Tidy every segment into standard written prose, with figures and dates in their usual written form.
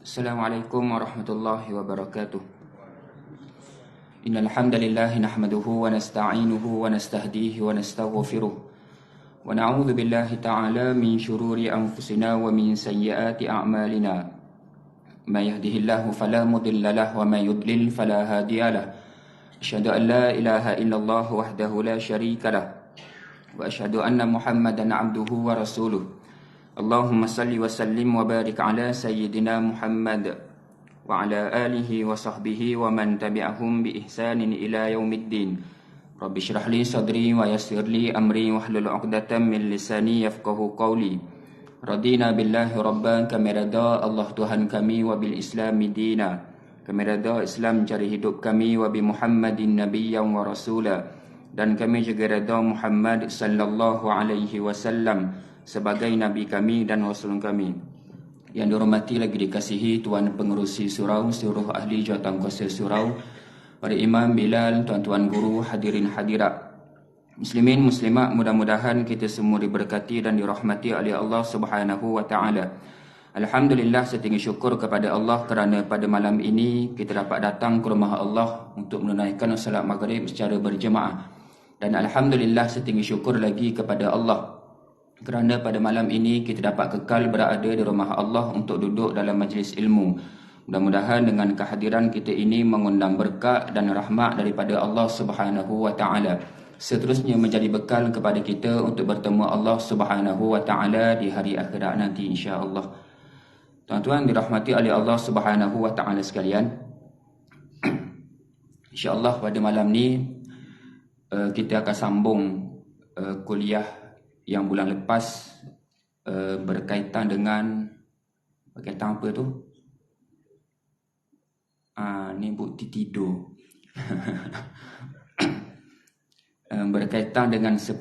Assalamualaikum warahmatullahi wabarakatuh. Innal hamdalillah nahmaduhu wa nasta'inuhu wa nastahdihi wa nastaghfiruh. Wa na'udzu billahi ta'ala min shururi anfusina wa min sayyiati a'malina. May yahdihillahu fala mudilla lahu wa may yudlil fala hadiya lahu. Asyhadu an la ilaha illallah wahdahu la syarika lahu wa asyhadu anna Muhammadan 'abduhu wa rasuluh. Allahumma salli wa sallim wa barik ala sayyidina Muhammad wa ala alihi wa sahbihi wa man tabi'ahum bi ihsanin ila yaumiddin. Rabbi shrah li sadri wa yassir li amri wahlul 'uqdatam min lisani yafqahu qawli. Radina billahi rabban, kami redha Allah Tuhan kami, wa bil islami dina, kami redha Islam cari hidup kami, wa bi Muhammadin nabiyyan wa rasula, dan kami juga redha Muhammad sallallahu alaihi wasallam sebagai Nabi kami dan Rasul kami. Yang dihormati lagi dikasihi Tuan Pengerusi Surau, seluruh ahli jawatankuasa Surau, para imam, bilal, tuan-tuan guru, hadirin hadirat, muslimin, muslimat, mudah-mudahan kita semua diberkati dan dirahmati oleh Allah Subhanahu wa taala. Alhamdulillah, setinggi syukur kepada Allah kerana pada malam ini kita dapat datang ke rumah Allah untuk menunaikan salat maghrib secara berjemaah. Dan alhamdulillah, setinggi syukur lagi kepada Allah kerana pada malam ini kita dapat kekal berada di rumah Allah untuk duduk dalam majlis ilmu. Mudah-mudahan dengan kehadiran kita ini mengundang berkat dan rahmat daripada Allah Subhanahu wa taala, seterusnya menjadi bekal kepada kita untuk bertemu Allah Subhanahu wa taala di hari akhirat nanti, insya-Allah. Tuan-tuan dirahmati oleh Allah Subhanahu wa taala sekalian, insya-Allah pada malam ni kita akan sambung kuliah yang bulan lepas berkaitan dengan berkaitan apa tu? Ni bukti tidur. Berkaitan dengan 10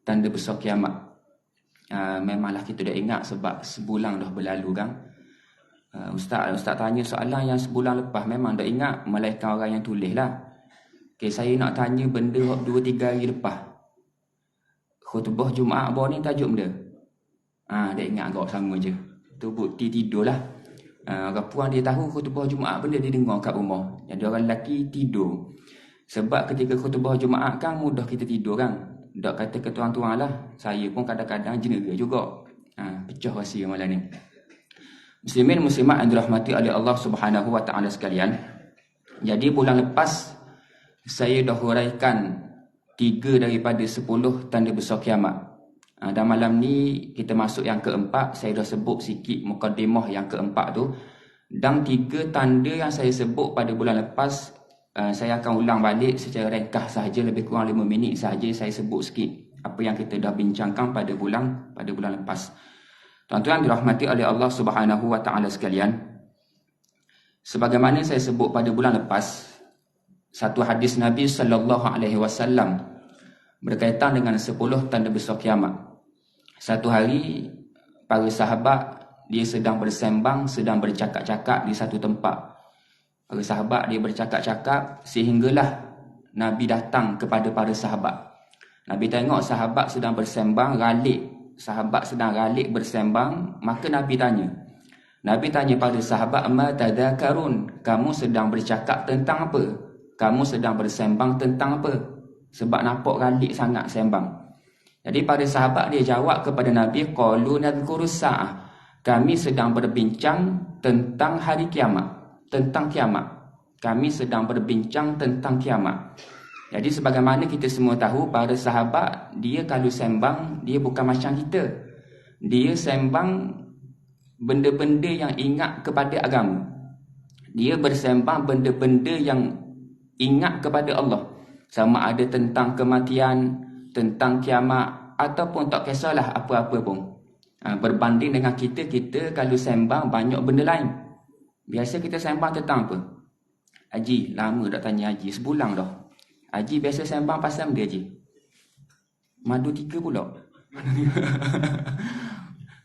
tanda besar kiamat. Memanglah kita dah ingat sebab sebulan dah berlalu kan. Ustaz tanya soalan yang sebulan lepas, memang dah ingat, melainkan orang yang tulis lah. Okay, saya nak tanya benda 2-3 hari lepas. Khutbah Jumaat baru ni tajuk benda. Dia ingat agak sama je. Tu bukti tidur lah. Orang puan dia tahu khutbah Jumaat benda dia dengar kat rumah. Jadi orang lelaki tidur. Sebab ketika khutbah Jumaat kan mudah kita tidur kan. Tak kata ke tuan-tuan lah. Saya pun kadang-kadang jenera juga. Pecah rahsia malam ni. Muslimin muslimat yang dirahmati oleh Allah Subhanahu wa taala sekalian. Jadi bulan lepas saya dah huraikan 3 daripada 10 tanda besar kiamat. Dan malam ni kita masuk yang keempat. Saya dah sebut sikit mukadimah yang keempat tu. Dan 3 tanda yang saya sebut pada bulan lepas, saya akan ulang balik secara ringkas sahaja, lebih kurang 5 minit sahaja saya sebut sikit apa yang kita dah bincangkan pada bulan lepas. Tuan-tuan dirahmati oleh Allah Subhanahu wa taala sekalian, sebagaimana saya sebut pada bulan lepas, satu hadis Nabi sallallahu alaihi wasallam berkaitan dengan 10 tanda besar kiamat. Satu hari para sahabat dia sedang bersembang, sedang bercakap-cakap di satu tempat. Para sahabat dia bercakap-cakap sehinggalah Nabi datang kepada para sahabat. Nabi tengok sahabat sedang bersembang, sahabat sedang ralik bersembang, maka Nabi tanya pada sahabat, ma tadzakarun, kamu sedang bercakap tentang apa? Kamu sedang bersembang tentang apa? Sebab nampak ralik sangat sembang. Jadi pada sahabat dia jawab kepada Nabi, qalu nadhkurus sa'ah, kami sedang berbincang tentang hari kiamat, tentang kiamat. Kami sedang berbincang tentang kiamat. Jadi sebagaimana kita semua tahu, para sahabat dia kalau sembang, dia bukan macam kita. Dia sembang benda-benda yang ingat kepada agama. Dia bersembang benda-benda yang ingat kepada Allah. Sama ada tentang kematian, tentang kiamat, ataupun tak kisahlah apa-apa pun. Berbanding dengan kita kalau sembang banyak benda lain. Biasa kita sembang tentang apa? Haji, lama tak tanya Haji, sebulan dah. Haji biasa sembang pasal dia Haji. Madu 3 pula.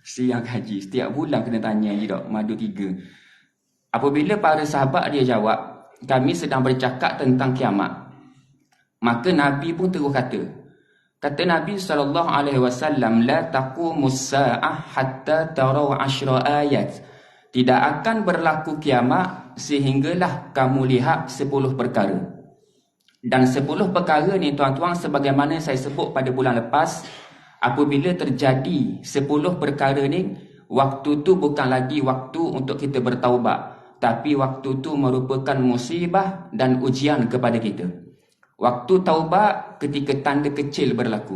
Siang Haji, setiap bulan kena tanya Haji tak, madu 3. Apabila para sahabat dia jawab, kami sedang bercakap tentang kiamat, maka Nabi pun terus kata Nabi SAW, la taqumus sa'ah hatta taraw 10 ayat. Tidak akan berlaku kiamat sehinggalah kamu lihat 10 perkara. Dan 10 perkara ni tuan-tuan, sebagaimana saya sebut pada bulan lepas, apabila terjadi 10 perkara ni, waktu tu bukan lagi waktu untuk kita bertaubat, tapi waktu tu merupakan musibah dan ujian kepada kita. Waktu taubat ketika tanda kecil berlaku.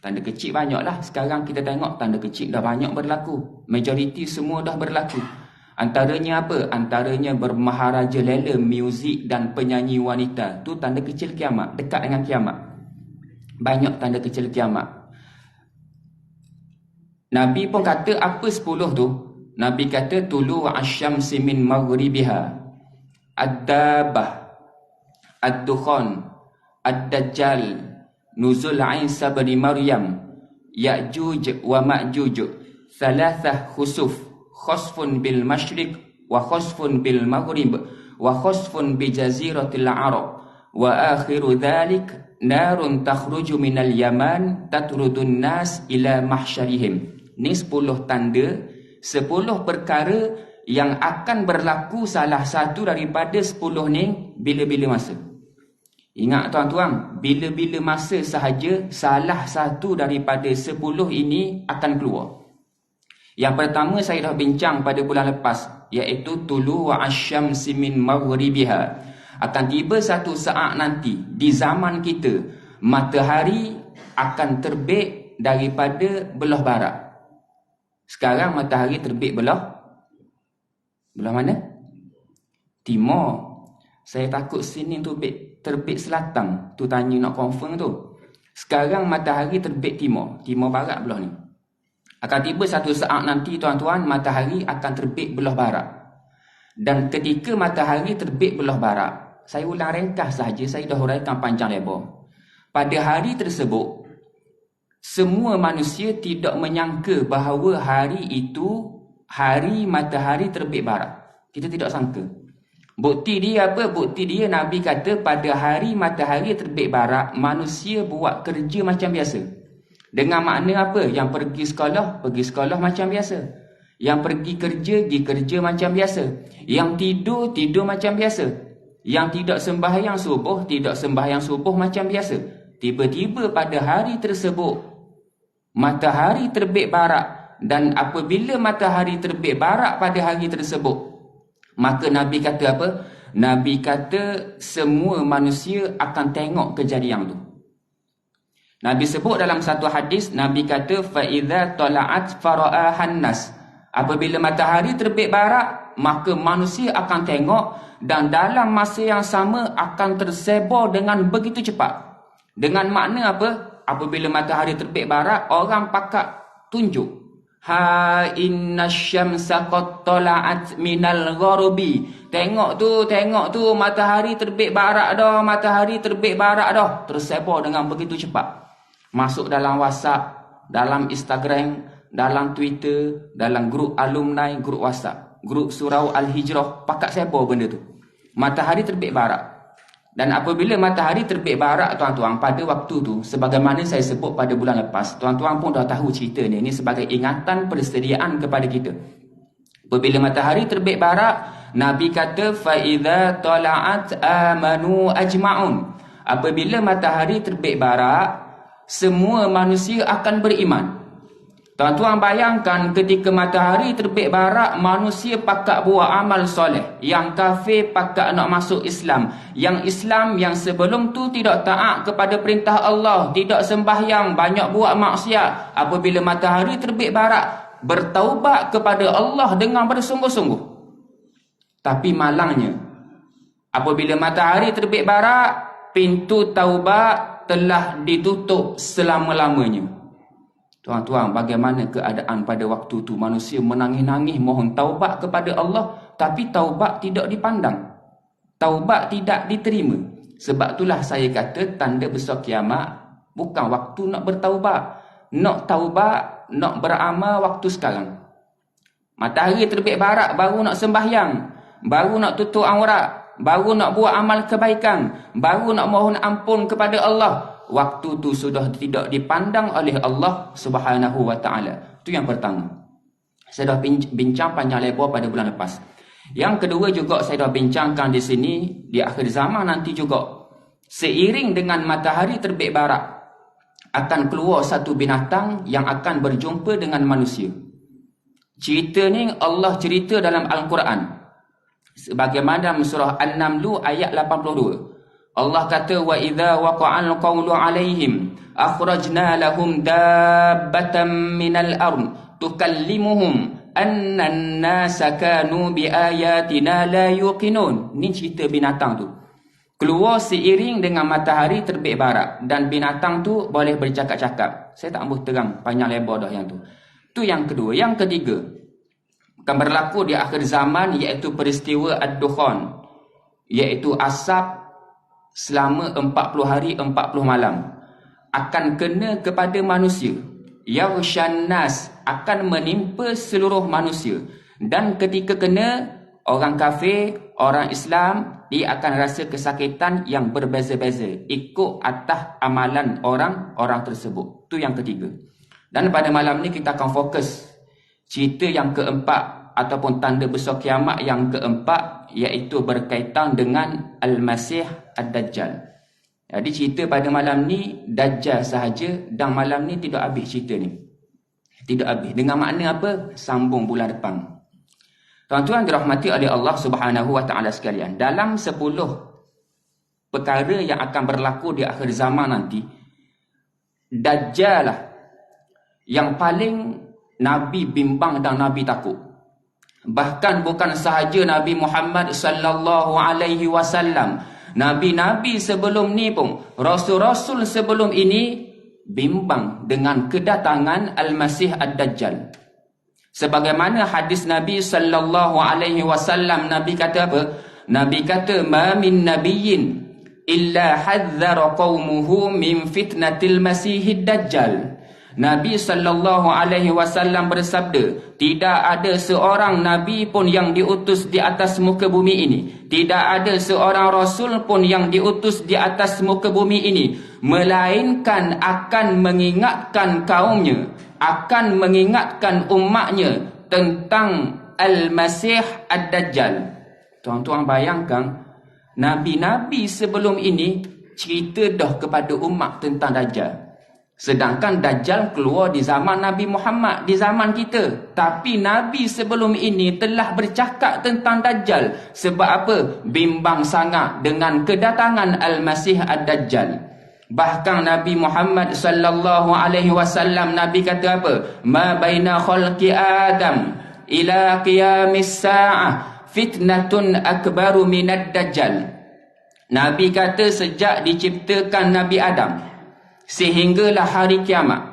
Tanda kecil banyaklah. Sekarang kita tengok tanda kecil dah banyak berlaku. Majoriti semua dah berlaku. Antaranya apa? Antaranya bermaharaja lela, muzik dan penyanyi wanita. Tu tanda kecil kiamat. Dekat dengan kiamat. Banyak tanda kecil kiamat. Nabi pun kata apa 10 tu? Nabi kata tulu asyamsi min maghribiha, ad-dabah, ad-dukhan, ad-dajjal, nuzul Isa bin Maryam, Ya'juj wa Ma'juj, thalathah khusuf, khasfun bil masyriq wa khasfun bil maghrib wa khasfun bi jaziratil Arab wa akhiru dhalik narun takhruju minal yaman tatrudun nas ila mahsyarihim. Ni 10 tanda, 10 perkara yang akan berlaku salah satu daripada 10 ni bila-bila masa. Ingat tuan-tuan, bila-bila masa sahaja salah satu daripada 10 ini akan keluar. Yang pertama saya dah bincang pada bulan lepas, iaitu tulu wa asyamsi min maghribiha. Akan tiba satu saat nanti di zaman kita, matahari akan terbit daripada belah barat. Sekarang matahari terbit belah mana? Timur. Saya takut sini terbit selatan. Tu tanya nak confirm tu. Sekarang matahari terbit timur. Timur barat belah ni. Akan tiba satu saat nanti tuan-tuan, matahari akan terbit belah barat. Dan ketika matahari terbit belah barat, saya ulang ringkas sahaja, saya dah huraikan panjang lebar. Pada hari tersebut, semua manusia tidak menyangka bahawa hari itu hari matahari terbit barat. Kita tidak sangka. Bukti dia apa? Bukti dia Nabi kata pada hari matahari terbit barat, manusia buat kerja macam biasa. Dengan makna apa? Yang pergi sekolah macam biasa. Yang pergi kerja macam biasa. Yang tidur macam biasa. Yang tidak sembahyang subuh macam biasa. Tiba-tiba pada hari tersebut, matahari terbit barat. Dan apabila matahari terbit barat pada hari tersebut, maka Nabi kata apa? Nabi kata semua manusia akan tengok kejadian tu. Nabi sebut dalam satu hadis, Nabi kata فَإِذَا طَلَعَتْ فَرَآهَا النَّاسِ. Apabila matahari terbit barat, maka manusia akan tengok dan dalam masa yang sama akan tersebar dengan begitu cepat. Dengan makna apa? Apabila matahari terbit barat, orang pakat tunjuk. Ha inna syamsa qad tala'at minal gharabi. Tengok tu matahari terbit barat dah. Tersebar dengan begitu cepat. Masuk dalam WhatsApp, dalam Instagram, dalam Twitter, dalam grup alumni, grup WhatsApp, grup surau Al-Hijrah, pakat sebar benda tu. Matahari terbit barat. Dan apabila matahari terbit barat tuan-tuan, pada waktu tu, sebagaimana saya sebut pada bulan lepas, tuan-tuan pun dah tahu cerita ni. Ini sebagai ingatan persediaan kepada kita. Apabila matahari terbit barat, Nabi kata فَإِذَا طَلَعَتْ آمَنُوا أَجْمَعُونَ. Apabila matahari terbit barat, semua manusia akan beriman. Tuan-tuan bayangkan ketika matahari terbit barat, manusia pakat buat amal soleh. Yang kafir pakat nak masuk Islam. Yang Islam yang sebelum tu tidak taat kepada perintah Allah, tidak sembahyang, banyak buat maksiat. Apabila matahari terbit barat, bertaubat kepada Allah dengan bersungguh-sungguh. Tapi malangnya, apabila matahari terbit barat, pintu taubat telah ditutup selama-lamanya. Tuan-tuan, bagaimana keadaan pada waktu tu? Manusia menangis-nangis mohon taubat kepada Allah, tapi taubat tidak dipandang. Taubat tidak diterima. Sebab itulah saya kata tanda besar kiamat bukan waktu nak bertaubat. Nak taubat, nak beramal waktu sekarang. Matahari terbit barat baru nak sembahyang, baru nak tutup aurat, baru nak buat amal kebaikan, baru nak mohon ampun kepada Allah. Waktu tu sudah tidak dipandang oleh Allah Subhanahu wa ta'ala. Itu yang pertama. Saya dah bincang panjang lebar pada bulan lepas. Yang kedua juga saya dah bincangkan di sini, di akhir zaman nanti juga, seiring dengan matahari terbit barat, akan keluar satu binatang yang akan berjumpa dengan manusia. Cerita ni Allah cerita dalam Al-Quran. Sebagaimana dalam surah An-Naml ayat 82. Allah kata, wa idza waqa'al qawlu 'alaihim akhrajna lahum dabbatan minal ard tukallimuhum anna an-nasa kanu biayatina la yuqinun. Ni cerita binatang tu. Keluar seiring dengan matahari terbit barat, dan binatang tu boleh bercakap-cakap. Saya tak mahu terang panjang lebar dah yang tu. Tu yang kedua. Yang ketiga, akan berlaku di akhir zaman, iaitu peristiwa Ad-Dukhan, iaitu asap selama 40 hari 40 malam akan kena kepada manusia. Yaghshan nas, akan menimpa seluruh manusia. Dan ketika kena, orang kafir, orang Islam, dia akan rasa kesakitan yang berbeza-beza ikut atas amalan orang-orang tersebut. Tu yang ketiga. Dan pada malam ni kita akan fokus cerita yang keempat, ataupun tanda besar kiamat yang keempat, iaitu berkaitan dengan Al-Masih Ad-Dajjal. Jadi cerita pada malam ni Dajjal sahaja, dan malam ni tidak habis cerita ni. Tidak habis. Dengan makna apa? Sambung bulan depan. Tuan-tuan dirahmati oleh Allah Subhanahu wa taala sekalian, dalam 10 perkara yang akan berlaku di akhir zaman nanti, Dajjal lah yang paling Nabi bimbang dan Nabi takut. Bahkan bukan sahaja Nabi Muhammad sallallahu alaihi wasallam, nabi-nabi sebelum ni pun, rasul-rasul sebelum ini bimbang dengan kedatangan Al-Masih Ad-Dajjal. Sebagaimana hadis Nabi sallallahu alaihi wasallam, Nabi kata apa? Nabi kata, ma min nabiyyin illa hadzara qaumuhu min fitnatil masihid dajjal. Nabi sallallahu alaihi wasallam bersabda, tidak ada seorang nabi pun yang diutus di atas muka bumi ini, tidak ada seorang rasul pun yang diutus di atas muka bumi ini, melainkan akan mengingatkan kaumnya, akan mengingatkan umatnya tentang Al-Masih Ad-Dajjal. Tuan-tuan bayangkan, nabi-nabi sebelum ini cerita dah kepada umat tentang Dajjal. Sedangkan Dajjal keluar di zaman Nabi Muhammad, di zaman kita. Tapi Nabi sebelum ini telah bercakap tentang Dajjal. Sebab apa? Bimbang sangat dengan kedatangan Al-Masih Ad-Dajjal. Bahkan Nabi Muhammad sallallahu alaihi wasallam, Nabi kata apa? Ma baina khalqi Adam ila qiyamis sa'ah fitnatun akbaru minad Dajjal. Nabi kata sejak diciptakan Nabi Adam sehinggalah hari kiamat,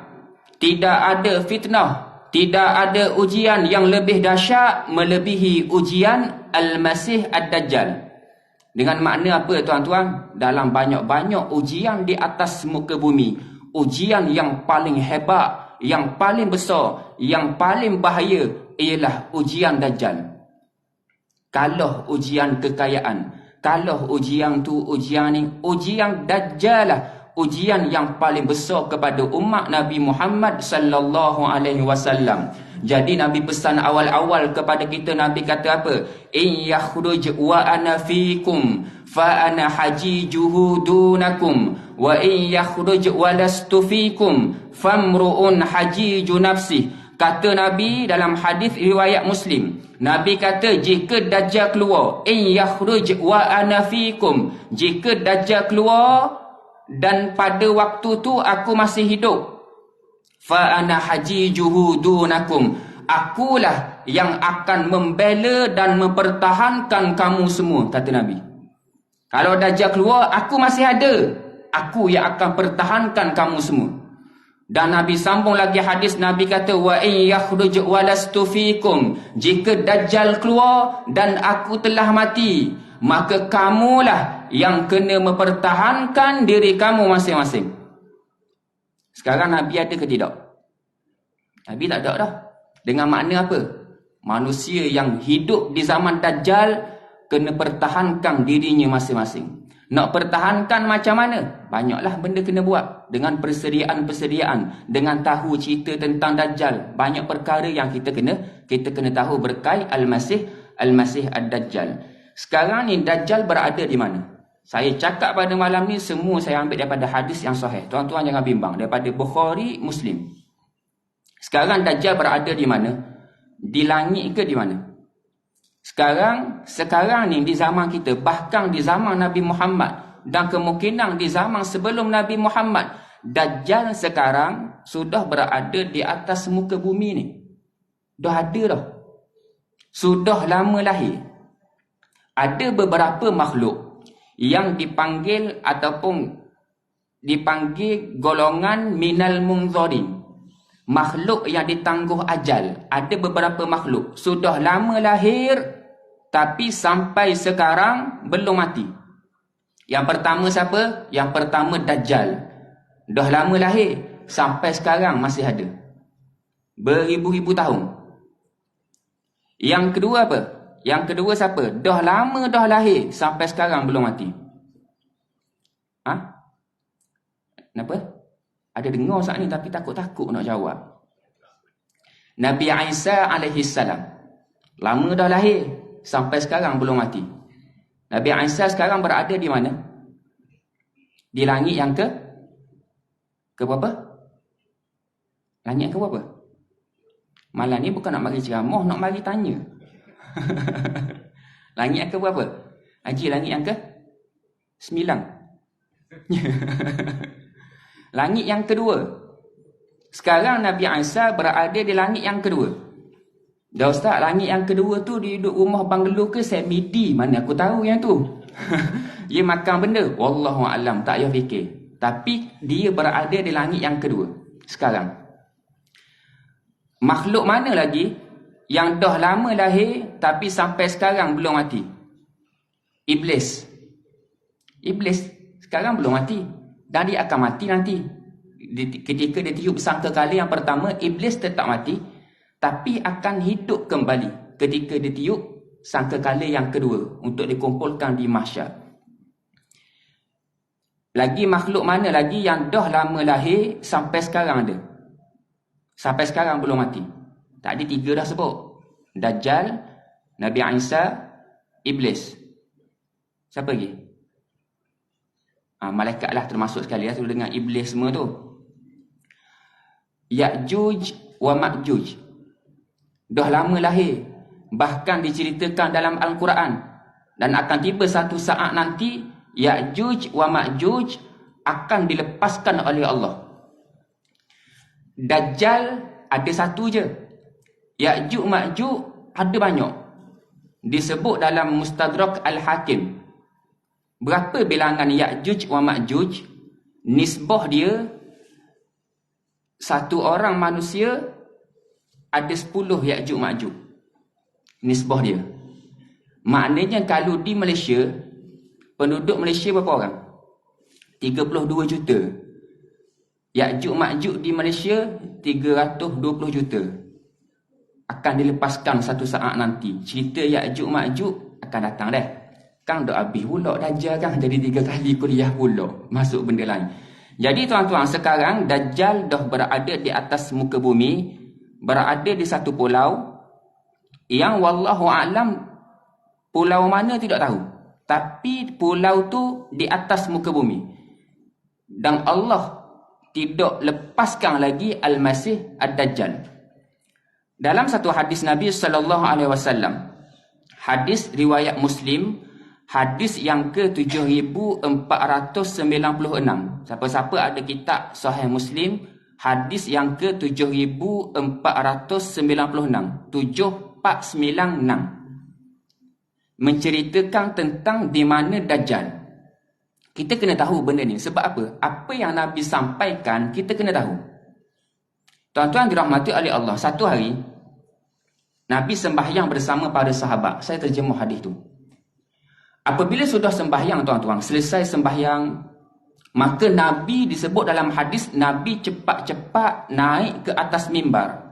tidak ada fitnah, tidak ada ujian yang lebih dahsyat melebihi ujian Al-Masih Ad-Dajjal. Dengan makna apa tuan-tuan? Dalam banyak-banyak ujian di atas muka bumi, ujian yang paling hebat, yang paling besar, yang paling bahaya ialah ujian Dajjal. Kalau ujian kekayaan, kalau ujian tu, ujian ni, ujian Dajjal lah ujian yang paling besar kepada umat Nabi Muhammad sallallahu alaihi wasallam. Jadi Nabi pesan awal-awal kepada kita, Nabi kata apa? In yakhruj wa ana fikum fa ana hajijuhu dunakum wa in yakhruj wa lastu fikum famru'un hajiju nafsi. Kata Nabi dalam hadis riwayat Muslim, Nabi kata jika Dajjal keluar, in yakhruj wa ana fikum, jika Dajjal keluar dan pada waktu tu aku masih hidup, fa ana hajijuhu dunakum, akulah yang akan membela dan mempertahankan kamu semua, kata Nabi. Kalau Dajjal keluar, aku masih ada, aku yang akan pertahankan kamu semua. Dan Nabi sambung lagi hadis, Nabi kata wa in yakhruj walastu fikum, jika Dajjal keluar dan aku telah mati, maka kamulah yang kena mempertahankan diri kamu masing-masing. Sekarang Nabi ada ke tidak? Nabi tak ada dah. Dengan makna apa? Manusia yang hidup di zaman Dajjal kena pertahankan dirinya masing-masing. Nak pertahankan macam mana? Banyaklah benda kena buat. Dengan persediaan-persediaan. Dengan tahu cerita tentang Dajjal. Banyak perkara yang kita kena tahu berkait Al-Masih Ad-Dajjal. Sekarang ni Dajjal berada di mana? Saya cakap pada malam ni semua saya ambil daripada hadis yang sahih. Tuan-tuan jangan bimbang. Daripada Bukhari, Muslim. Sekarang Dajjal berada di mana? Di langit ke di mana? Sekarang ni di zaman kita, bahkan di zaman Nabi Muhammad dan kemungkinan di zaman sebelum Nabi Muhammad, Dajjal sekarang sudah berada di atas muka bumi ni. Dah ada dah. Sudah lama lahir. Ada beberapa makhluk yang dipanggil ataupun dipanggil golongan minal munzarin. Makhluk yang ditangguh ajal. Ada beberapa makhluk sudah lama lahir tapi sampai sekarang belum mati. Yang pertama siapa? Yang pertama Dajjal. Dah lama lahir sampai sekarang masih ada. Beribu-ribu tahun. Yang kedua apa? Yang kedua siapa? Dah lama dah lahir sampai sekarang belum mati. Kenapa? Ada dengar saat ni tapi takut-takut nak jawab. Nabi Isa alaihissalam. Lama dah lahir sampai sekarang belum mati. Nabi Isa sekarang berada di mana? Di langit yang ke berapa? Langit ke berapa? Malam ni bukan nak mari ceramah, nak mari tanya. Langit yang ke berapa? Haji, langit yang ke 9. Langit yang kedua. Sekarang Nabi Isa berada di langit yang kedua. Dah Ustaz, langit yang kedua tu dia duduk rumah banglo ke semidi? Mana aku tahu yang tu. Dia makan benda. Wallahualam, tak payah fikir. Tapi dia berada di langit yang kedua. Sekarang. Makhluk mana lagi yang dah lama lahir tapi sampai sekarang belum mati? Iblis. Iblis sekarang belum mati. Dan dia akan mati nanti. Ketika dia tiup sangkakala yang pertama, Iblis tetap mati. Tapi akan hidup kembali ketika dia tiup sangkakala yang kedua untuk dikumpulkan di mahsyar. Lagi makhluk mana lagi yang dah lama lahir sampai sekarang ada? Sampai sekarang belum mati. Tadi 3 dah sebut. Dajjal, Nabi Isa, Iblis. Siapa lagi? Malaikat lah termasuk sekali. Tu dengan Iblis semua tu. Ya'juj wa Ma'juj. Dah lama lahir. Bahkan diceritakan dalam Al-Quran. Dan akan tiba satu saat nanti, Ya'juj wa Ma'juj akan dilepaskan oleh Allah. Dajjal ada satu je. Ya'juj Ma'juj ada banyak. Disebut dalam Mustadrak Al-Hakim. Berapa bilangan Ya'juj wa Ma'juj? Nisbah dia, satu orang manusia ada 10 Ya'juj Ma'juj. Nisbah dia. Maknanya kalau di Malaysia, penduduk Malaysia berapa orang? 32 juta. Ya'juj Ma'juj di Malaysia 320 juta. Akan dilepaskan satu saat nanti. Cerita Ya'juj Ma'juj akan datang dah. Kan dah habis pula Dajjal kan. Jadi 3 kali kuliah pula. Masuk benda lain. Jadi tuan-tuan, sekarang Dajjal dah berada di atas muka bumi. Berada di satu pulau yang wallahu a'lam pulau mana tidak tahu. Tapi pulau tu di atas muka bumi. Dan Allah tidak lepaskan lagi Al-Masih Ad-Dajjal. Dalam satu hadis Nabi SAW, hadis riwayat Muslim, hadis yang ke-7496. Siapa-siapa ada kitab Sahih Muslim, hadis yang ke-7496. 7496. Menceritakan tentang di mana Dajjal. Kita kena tahu benda ni. Sebab apa? Apa yang Nabi sampaikan, kita kena tahu. Tuan-tuan dirahmati oleh Allah. Satu hari, Nabi sembahyang bersama para sahabat. Saya terjemah hadis tu. Apabila sudah sembahyang, tuan-tuan, selesai sembahyang, maka Nabi disebut dalam hadis, Nabi cepat-cepat naik ke atas mimbar.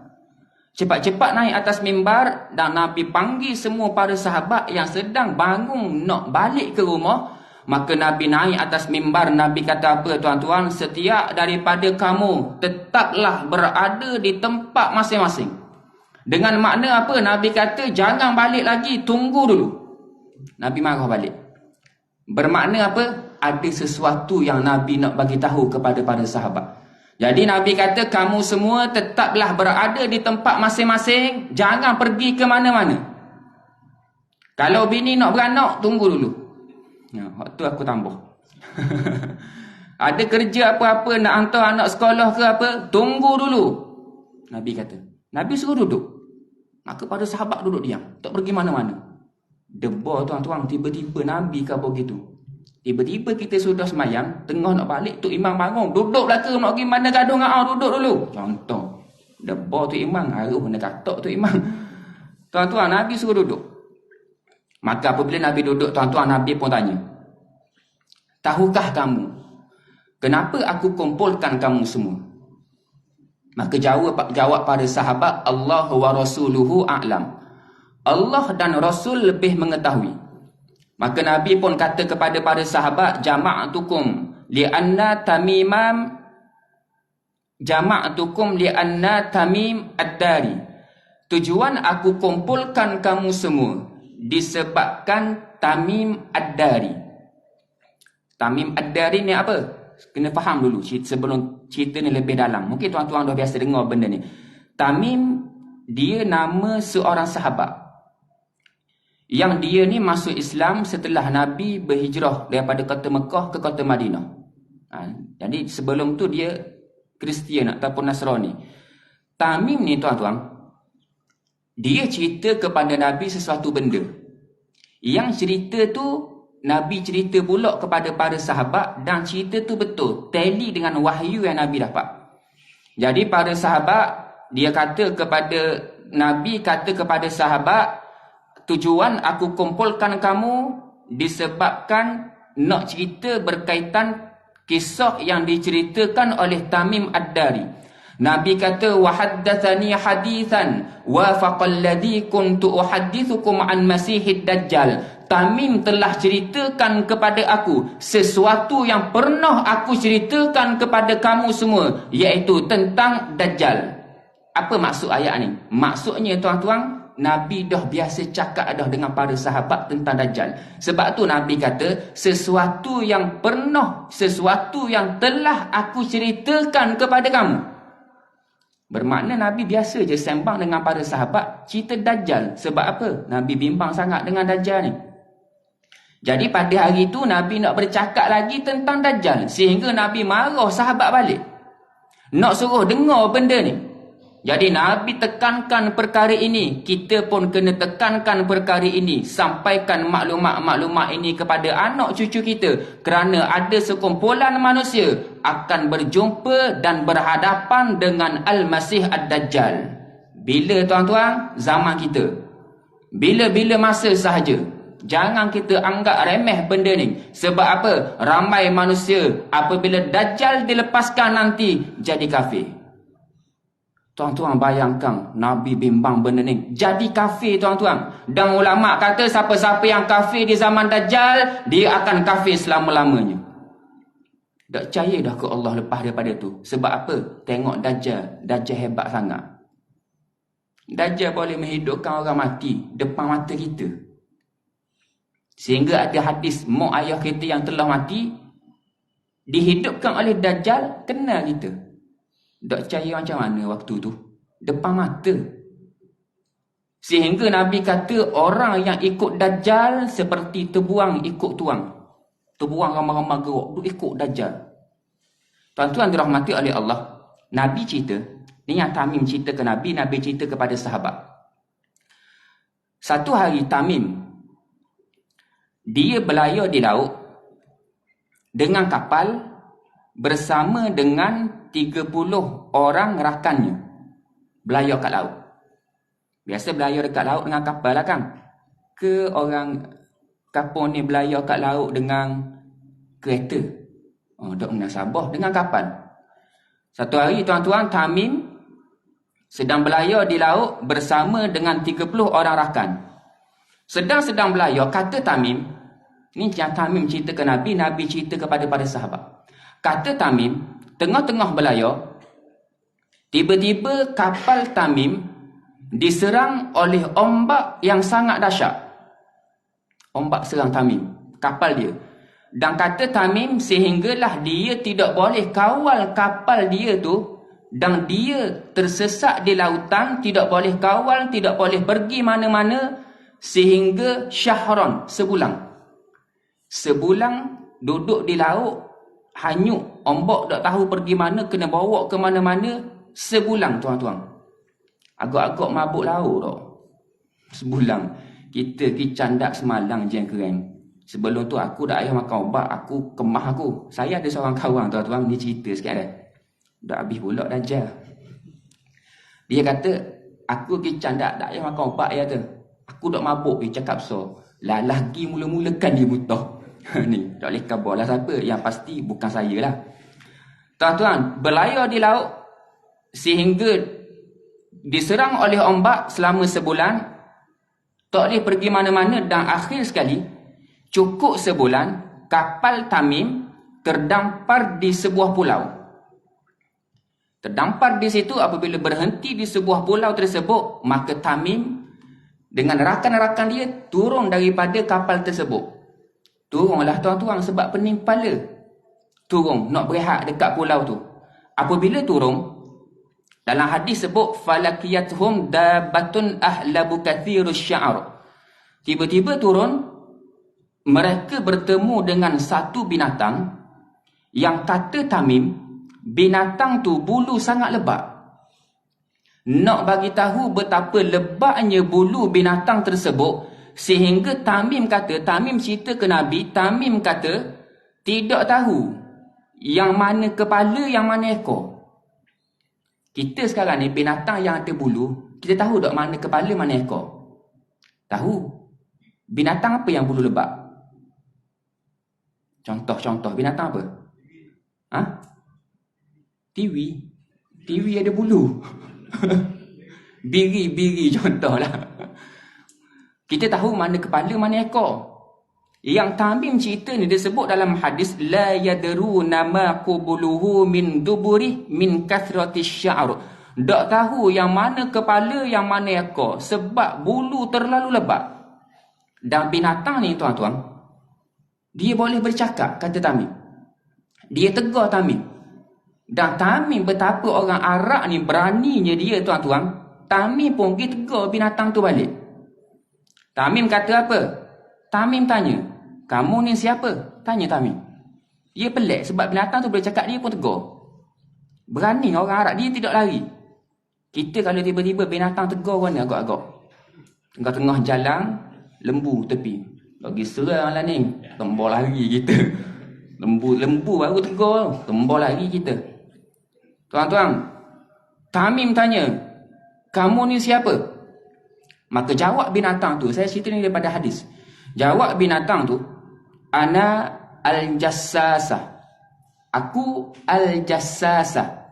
Cepat-cepat naik atas mimbar dan Nabi panggil semua para sahabat yang sedang bangun nak balik ke rumah. Maka Nabi naik atas mimbar, Nabi kata apa tuan-tuan? Setiap daripada kamu tetaplah berada di tempat masing-masing. Dengan makna apa? Nabi kata jangan balik lagi, tunggu dulu. Nabi marah balik. Bermakna apa? Ada sesuatu yang Nabi nak bagi tahu kepada para sahabat. Jadi Nabi kata kamu semua tetaplah berada di tempat masing-masing, jangan pergi ke mana-mana. Kalau bini nak beranak, tunggu dulu. Ya, waktu aku tambah. Ada kerja apa-apa, nak hantar anak sekolah ke apa, tunggu dulu. Nabi kata. Nabi suruh duduk. Maka para sahabat duduk diam, tak pergi mana-mana. Debar tuan-tuan, tiba-tiba Nabi kata begitu. Tiba-tiba kita sudah semayang, tengah nak balik, Tok Imam bangun. Duduk lah ke, nak pergi mana gaduh dengan duduk dulu. Contoh. Debar Tok Imam, haruh nak katok Tok Imam. Tuan-tuan, Nabi suruh duduk. Maka apabila Nabi duduk, tuan-tuan, Nabi pun tanya, tahukah kamu kenapa aku kumpulkan kamu semua? Maka jawab pada sahabat, Allah wa rasuluhu a'lam. Allah dan Rasul lebih mengetahui. Maka Nabi pun kata kepada para sahabat, jama'atukum li'anna tamim ad-dari. Tujuan aku kumpulkan kamu semua disebabkan Tamim ad-Dari. Tamim ad-Dari ni apa? Kena faham dulu sebelum cerita ni lebih dalam. Mungkin tuan-tuan dah biasa dengar benda ni. Tamim, dia nama seorang sahabat yang dia ni masuk Islam setelah Nabi berhijrah daripada kota Mekah ke kota Madinah. Jadi sebelum tu dia Kristian ataupun Nasrani. Tamim ni tuan-tuan, dia cerita kepada Nabi sesuatu benda. Yang cerita tu Nabi cerita pula kepada para sahabat, dan cerita tu betul, tally dengan wahyu yang Nabi dapat. Jadi para sahabat, dia kata kepada Nabi, kata kepada sahabat, tujuan aku kumpulkan kamu disebabkan nak cerita berkaitan kisah yang diceritakan oleh Tamim ad-Dari. Nabi kata, wa haddatsani hadithan wa faqalladhi kuntu uhaddithukum an masihid dajjal. Tamim telah ceritakan kepada aku sesuatu yang pernah aku ceritakan kepada kamu semua, iaitu tentang Dajjal. Apa maksud ayat ni? Maksudnya tuan-tuan, Nabi dah biasa cakap dah dengan para sahabat tentang Dajjal. Sebab tu Nabi kata, sesuatu yang telah aku ceritakan kepada kamu. Bermakna Nabi biasa je sembang dengan para sahabat cerita Dajjal. Sebab apa? Nabi bimbang sangat dengan Dajjal ni. Jadi pada hari tu Nabi nak bercakap lagi tentang Dajjal, sehingga Nabi marah sahabat balik, nak suruh dengar benda ni. Jadi Nabi tekankan perkara ini, kita pun kena tekankan perkara ini, sampaikan maklumat-maklumat ini kepada anak cucu kita, kerana ada sekumpulan manusia akan berjumpa dan berhadapan dengan Al-Masih Ad-Dajjal. Bila tuan-tuan? Zaman kita. Bila-bila masa sahaja. Jangan kita anggap remeh benda ni. Sebab apa? Ramai manusia apabila Dajjal dilepaskan nanti jadi kafir. Tuan-tuan bayangkan, Nabi bimbang benda ni, jadi kafir tuan-tuan. Dan ulama kata siapa-siapa yang kafir di zaman Dajjal, dia akan kafir selama-lamanya. Tak percaya dah ke Allah lepas daripada tu. Sebab apa? Tengok Dajjal hebat sangat. Dajjal boleh menghidupkan orang mati depan mata kita. Sehingga ada hadis, mak ayah kita yang telah mati dihidupkan oleh Dajjal, kenal kita. Tak percaya macam mana waktu tu? Depan mata. Sehingga Nabi kata orang yang ikut Dajjal seperti terbuang ikut tuang. Terbuang ramai-ramai gerok, ikut Dajjal. Tuan-tuan dirahmati oleh Allah. Nabi cerita, ni yang Tamim cerita ke Nabi, Nabi cerita kepada sahabat. Satu hari Tamim, dia berlayar di laut dengan kapal bersama dengan 30 orang rakannya. Berlayar kat laut. Biasa berlayar dekat laut dengan kapal lah kan? Ke orang kapal ni berlayar kat laut dengan kereta? Tak munasabah dengan kapal. Satu hari tuan-tuan, Tamim sedang berlayar di laut bersama dengan 30 orang rakan. Sedang berlayar, kata Tamim, Ni yang Tamim cerita ke Nabi, Nabi cerita kepada para sahabat. Kata Tamim, tengah-tengah berlayar, tiba-tiba kapal Tamim diserang oleh ombak yang sangat dahsyat. Ombak serang Tamim, kapal dia. Dan kata Tamim, sehinggalah dia tidak boleh kawal kapal dia tu, dan dia tersesat di lautan, tidak boleh kawal, tidak boleh pergi mana-mana, sehingga syahran, sebulan. Sebulan duduk di laut, hanyut, ombak tak tahu pergi mana, kena bawa ke mana-mana, sebulan tuan-tuan. Agak-agak mabuk laut tak? Sebulan. Kita candak semalang je yang keren. Sebelum tu aku dah ayah makan ubat, aku kemah aku. Saya ada seorang kawan tuan-tuan, ni cerita sikit dah. Dah habis pula dah je. Dia kata, aku candak tak ayah makan ubat ya tu. Aku dah mabuk, dia cakap so. Lah lagi mula-mula kan dia buta. Ni, tak boleh khabar lah siapa. Yang pasti bukan saya lah. Tuan-tuan, berlayar di laut sehingga diserang oleh ombak selama sebulan, tak boleh pergi mana-mana, dan akhir sekali, cukup sebulan, kapal Tamim terdampar di sebuah pulau. Terdampar di situ. Apabila berhenti di sebuah pulau tersebut, maka Tamim dengan rakan-rakan dia turun daripada kapal tersebut. Turunlah tuan-tuan sebab pening kepala. Turun nak berehat dekat pulau tu. Apabila turun, dalam hadis sebut falakiyatuhum dabatun ahlabu kathirus sya'ar. Tiba-tiba turun, mereka bertemu dengan satu binatang yang kata Tamim, binatang tu bulu sangat lebat. Nak bagi tahu betapa lebatnya bulu binatang tersebut, sehingga Tamim cerita ke Nabi, Tamim kata tidak tahu yang mana kepala, yang mana ekor. Kita sekarang ni binatang yang ada bulu, kita tahu tak mana kepala, mana ekor? Tahu. Binatang apa yang bulu lebat? Contoh binatang apa? Ha? Tiwi. Tiwi ada bulu. Biri contohlah. Kita tahu mana kepala, mana ekor. Yang Tamim cerita ni disebut dalam hadis, la yadruna ma qubuluhu min duburi min kathrati sya'ar. Tak tahu yang mana kepala, yang mana ekor, sebab bulu terlalu lebat. Dan binatang ni tuan-tuan, dia boleh bercakap, kata Tamim. Dia tegur Tamim. Dan Tamim, betapa orang Arab ni beraninya dia tuan-tuan, Tamim pun pergi tegur binatang tu balik. Tamim kata apa? Tamim tanya, kamu ni siapa? Tanya Tamim. Dia pelik sebab binatang tu boleh cakap, dia pun tegur. Berani orang Arab, dia tidak lari. Kita kalau tiba-tiba binatang tegur orang ni agak-agak. Tengah-tengah jalan, lembu tepi. Lagi serang lah ni. Tembol lari kita. Lembu baru tegur, tembol lari kita. Tuan-tuan, Tamim tanya, kamu ni siapa? Maka jawab binatang tu, saya cerita ni daripada hadis. Jawab binatang tu, ana al-jassasah. Aku al-jassasah.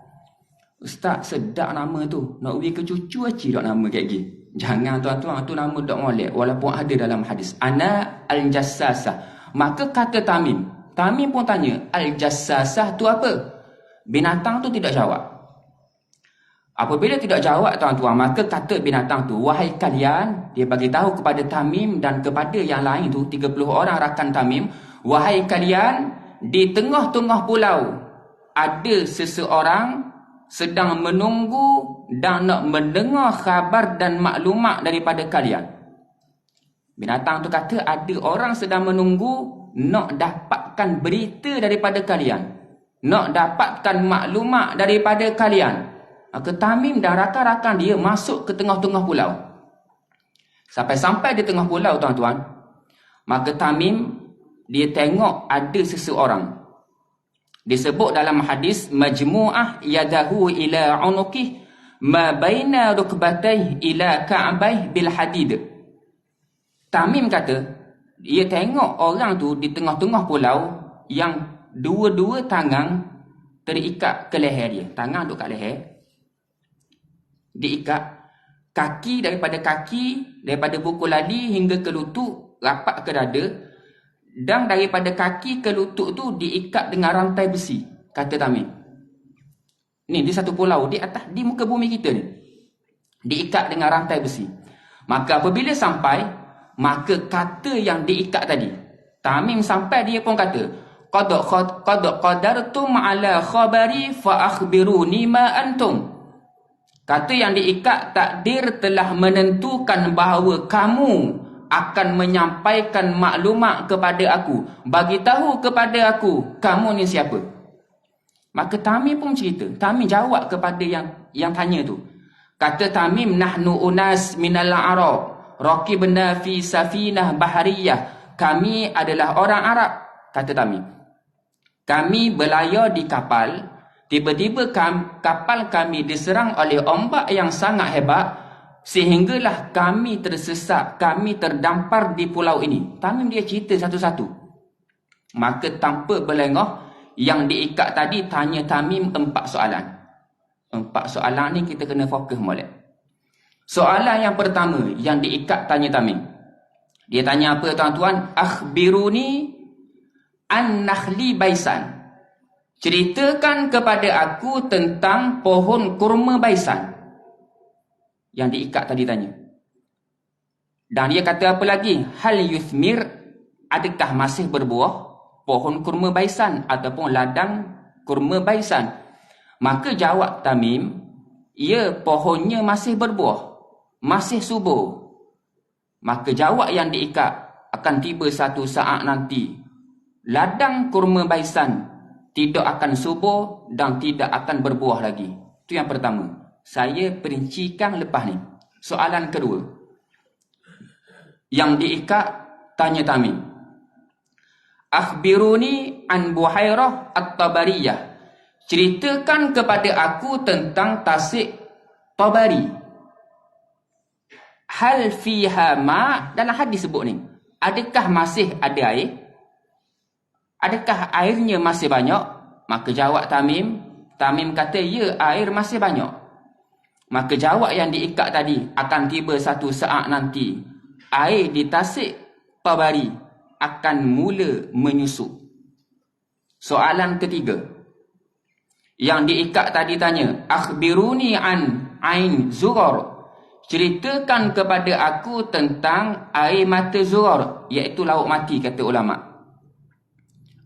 Ustaz, sedap nama tu. Nak beri ke cucu aci tak nama kayak gini. Jangan tuan-tuan, tu nama tak molek. Walaupun ada dalam hadis. Ana al-jassasah. Maka kata Tamim pun tanya, al-jassasah tu apa? Binatang tu tidak jawab. Apabila tidak jawab tuan-tuan, maka kata binatang tu, wahai kalian, dia bagi tahu kepada Tamim dan kepada yang lain tu, 30 orang rakan Tamim, wahai kalian, di tengah-tengah pulau ada seseorang sedang menunggu dan nak mendengar khabar dan maklumat daripada kalian. Binatang tu kata ada orang sedang menunggu nak dapatkan berita daripada kalian, nak dapatkan maklumat daripada kalian. Maka Tamim dan rakan-rakan dia masuk ke tengah-tengah pulau. Sampai-sampai di tengah pulau tuan-tuan, maka Tamim dia tengok ada seseorang. Disebut dalam hadis, majmu'ah yadahu ila unuqih ma baina rukbatayhi ila ka'bayhi bil hadid. Tamim kata, dia tengok orang tu di tengah-tengah pulau yang dua-dua tangan terikat ke leher dia. Tangan duduk kat leher, diikat, daripada buku lali hingga ke lutut, rapat ke dada, dan daripada kaki ke lutut tu diikat dengan rantai besi, kata Tamim. Ni di satu pulau di atas, di muka bumi kita ni, diikat dengan rantai besi. Maka apabila sampai, maka kata yang diikat tadi, Tamim sampai, dia pun kata, qad qadartum ala khabari fa akhbiruni ma antum. Kata yang diikat, takdir telah menentukan bahawa kamu akan menyampaikan maklumat kepada aku. Bagi tahu kepada aku, kamu ni siapa? Maka Tamim pun cerita. Tamim jawab kepada yang tanya tu. Kata Tamim, nahnu unas minal Arab, raqibna fi safinah bahariyah. Kami adalah orang Arab, kata Tamim. Kami berlayar di kapal. Tiba-tiba kapal kami diserang oleh ombak yang sangat hebat, sehinggalah kami tersesat, kami terdampar di pulau ini. Tamim dia cerita satu-satu. Maka tanpa berlengah, yang diikat tadi tanya Tamim 4 soalan. 4 soalan ni kita kena fokus molek. Soalan yang pertama yang diikat tanya Tamim. Dia tanya apa tuan-tuan? Akhbiruni an nakhli baisan. Ceritakan kepada aku tentang pohon kurma baisan. Yang diikat tadi tanya. Dan dia kata apa lagi? Hal yuthmir, adakah masih berbuah pohon kurma baisan ataupun ladang kurma baisan? Maka jawab Tamim, ya, pohonnya masih berbuah, masih subur. Maka jawab yang diikat, akan tiba satu saat nanti ladang kurma baisan tidak akan subur dan tidak akan berbuah lagi. Itu yang pertama. Saya perincikan lepas ni. Soalan kedua. Yang diikat tanya Tamim. Akhbiruni an Buhairah At-Tabariyah. Ceritakan kepada aku tentang tasik Tabari. Hal fiha ma, dalam hadis sebut ni, adakah masih ada air? Adakah airnya masih banyak? Maka jawab Tamim. Tamim kata, ya, air masih banyak. Maka jawab yang diikat tadi, akan tiba satu saat nanti air di tasik Tabari akan mula menyusut. Soalan ketiga. Yang diikat tadi tanya, akhbiruni an ain Zughar. Ceritakan kepada aku tentang air mata Zughar, iaitu laut mati, kata ulama.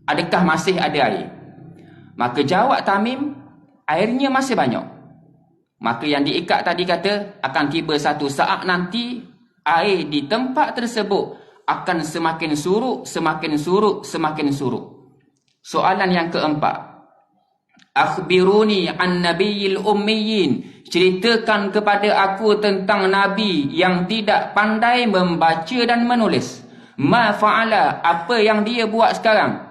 Adakah masih ada air? Maka jawab Tamim, airnya masih banyak. Maka yang diikat tadi kata, akan tiba satu saat nanti air di tempat tersebut akan semakin surut, semakin surut, semakin surut. Soalan yang keempat. Akhbiruni an nabiyil ummiyin. Ceritakan kepada aku tentang Nabi yang tidak pandai membaca dan menulis. Ma fa'ala, apa yang dia buat sekarang?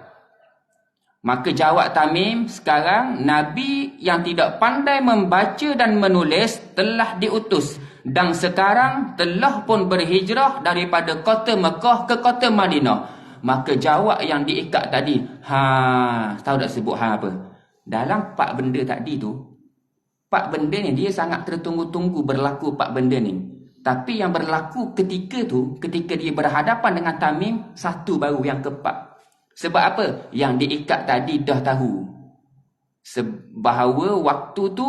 Maka jawab Tamim, sekarang Nabi yang tidak pandai membaca dan menulis telah diutus. Dan sekarang telah pun berhijrah daripada kota Mekah ke kota Madinah. Maka jawab yang diikat tadi, tahu tak sebut apa? Dalam 4 benda tadi tu, 4 benda ni dia sangat tertunggu-tunggu berlaku 4 benda ni. Tapi yang berlaku ketika tu, ketika dia berhadapan dengan Tamim, satu baru yang keempat. Sebab apa? Yang diikat tadi dah tahu bahawa waktu tu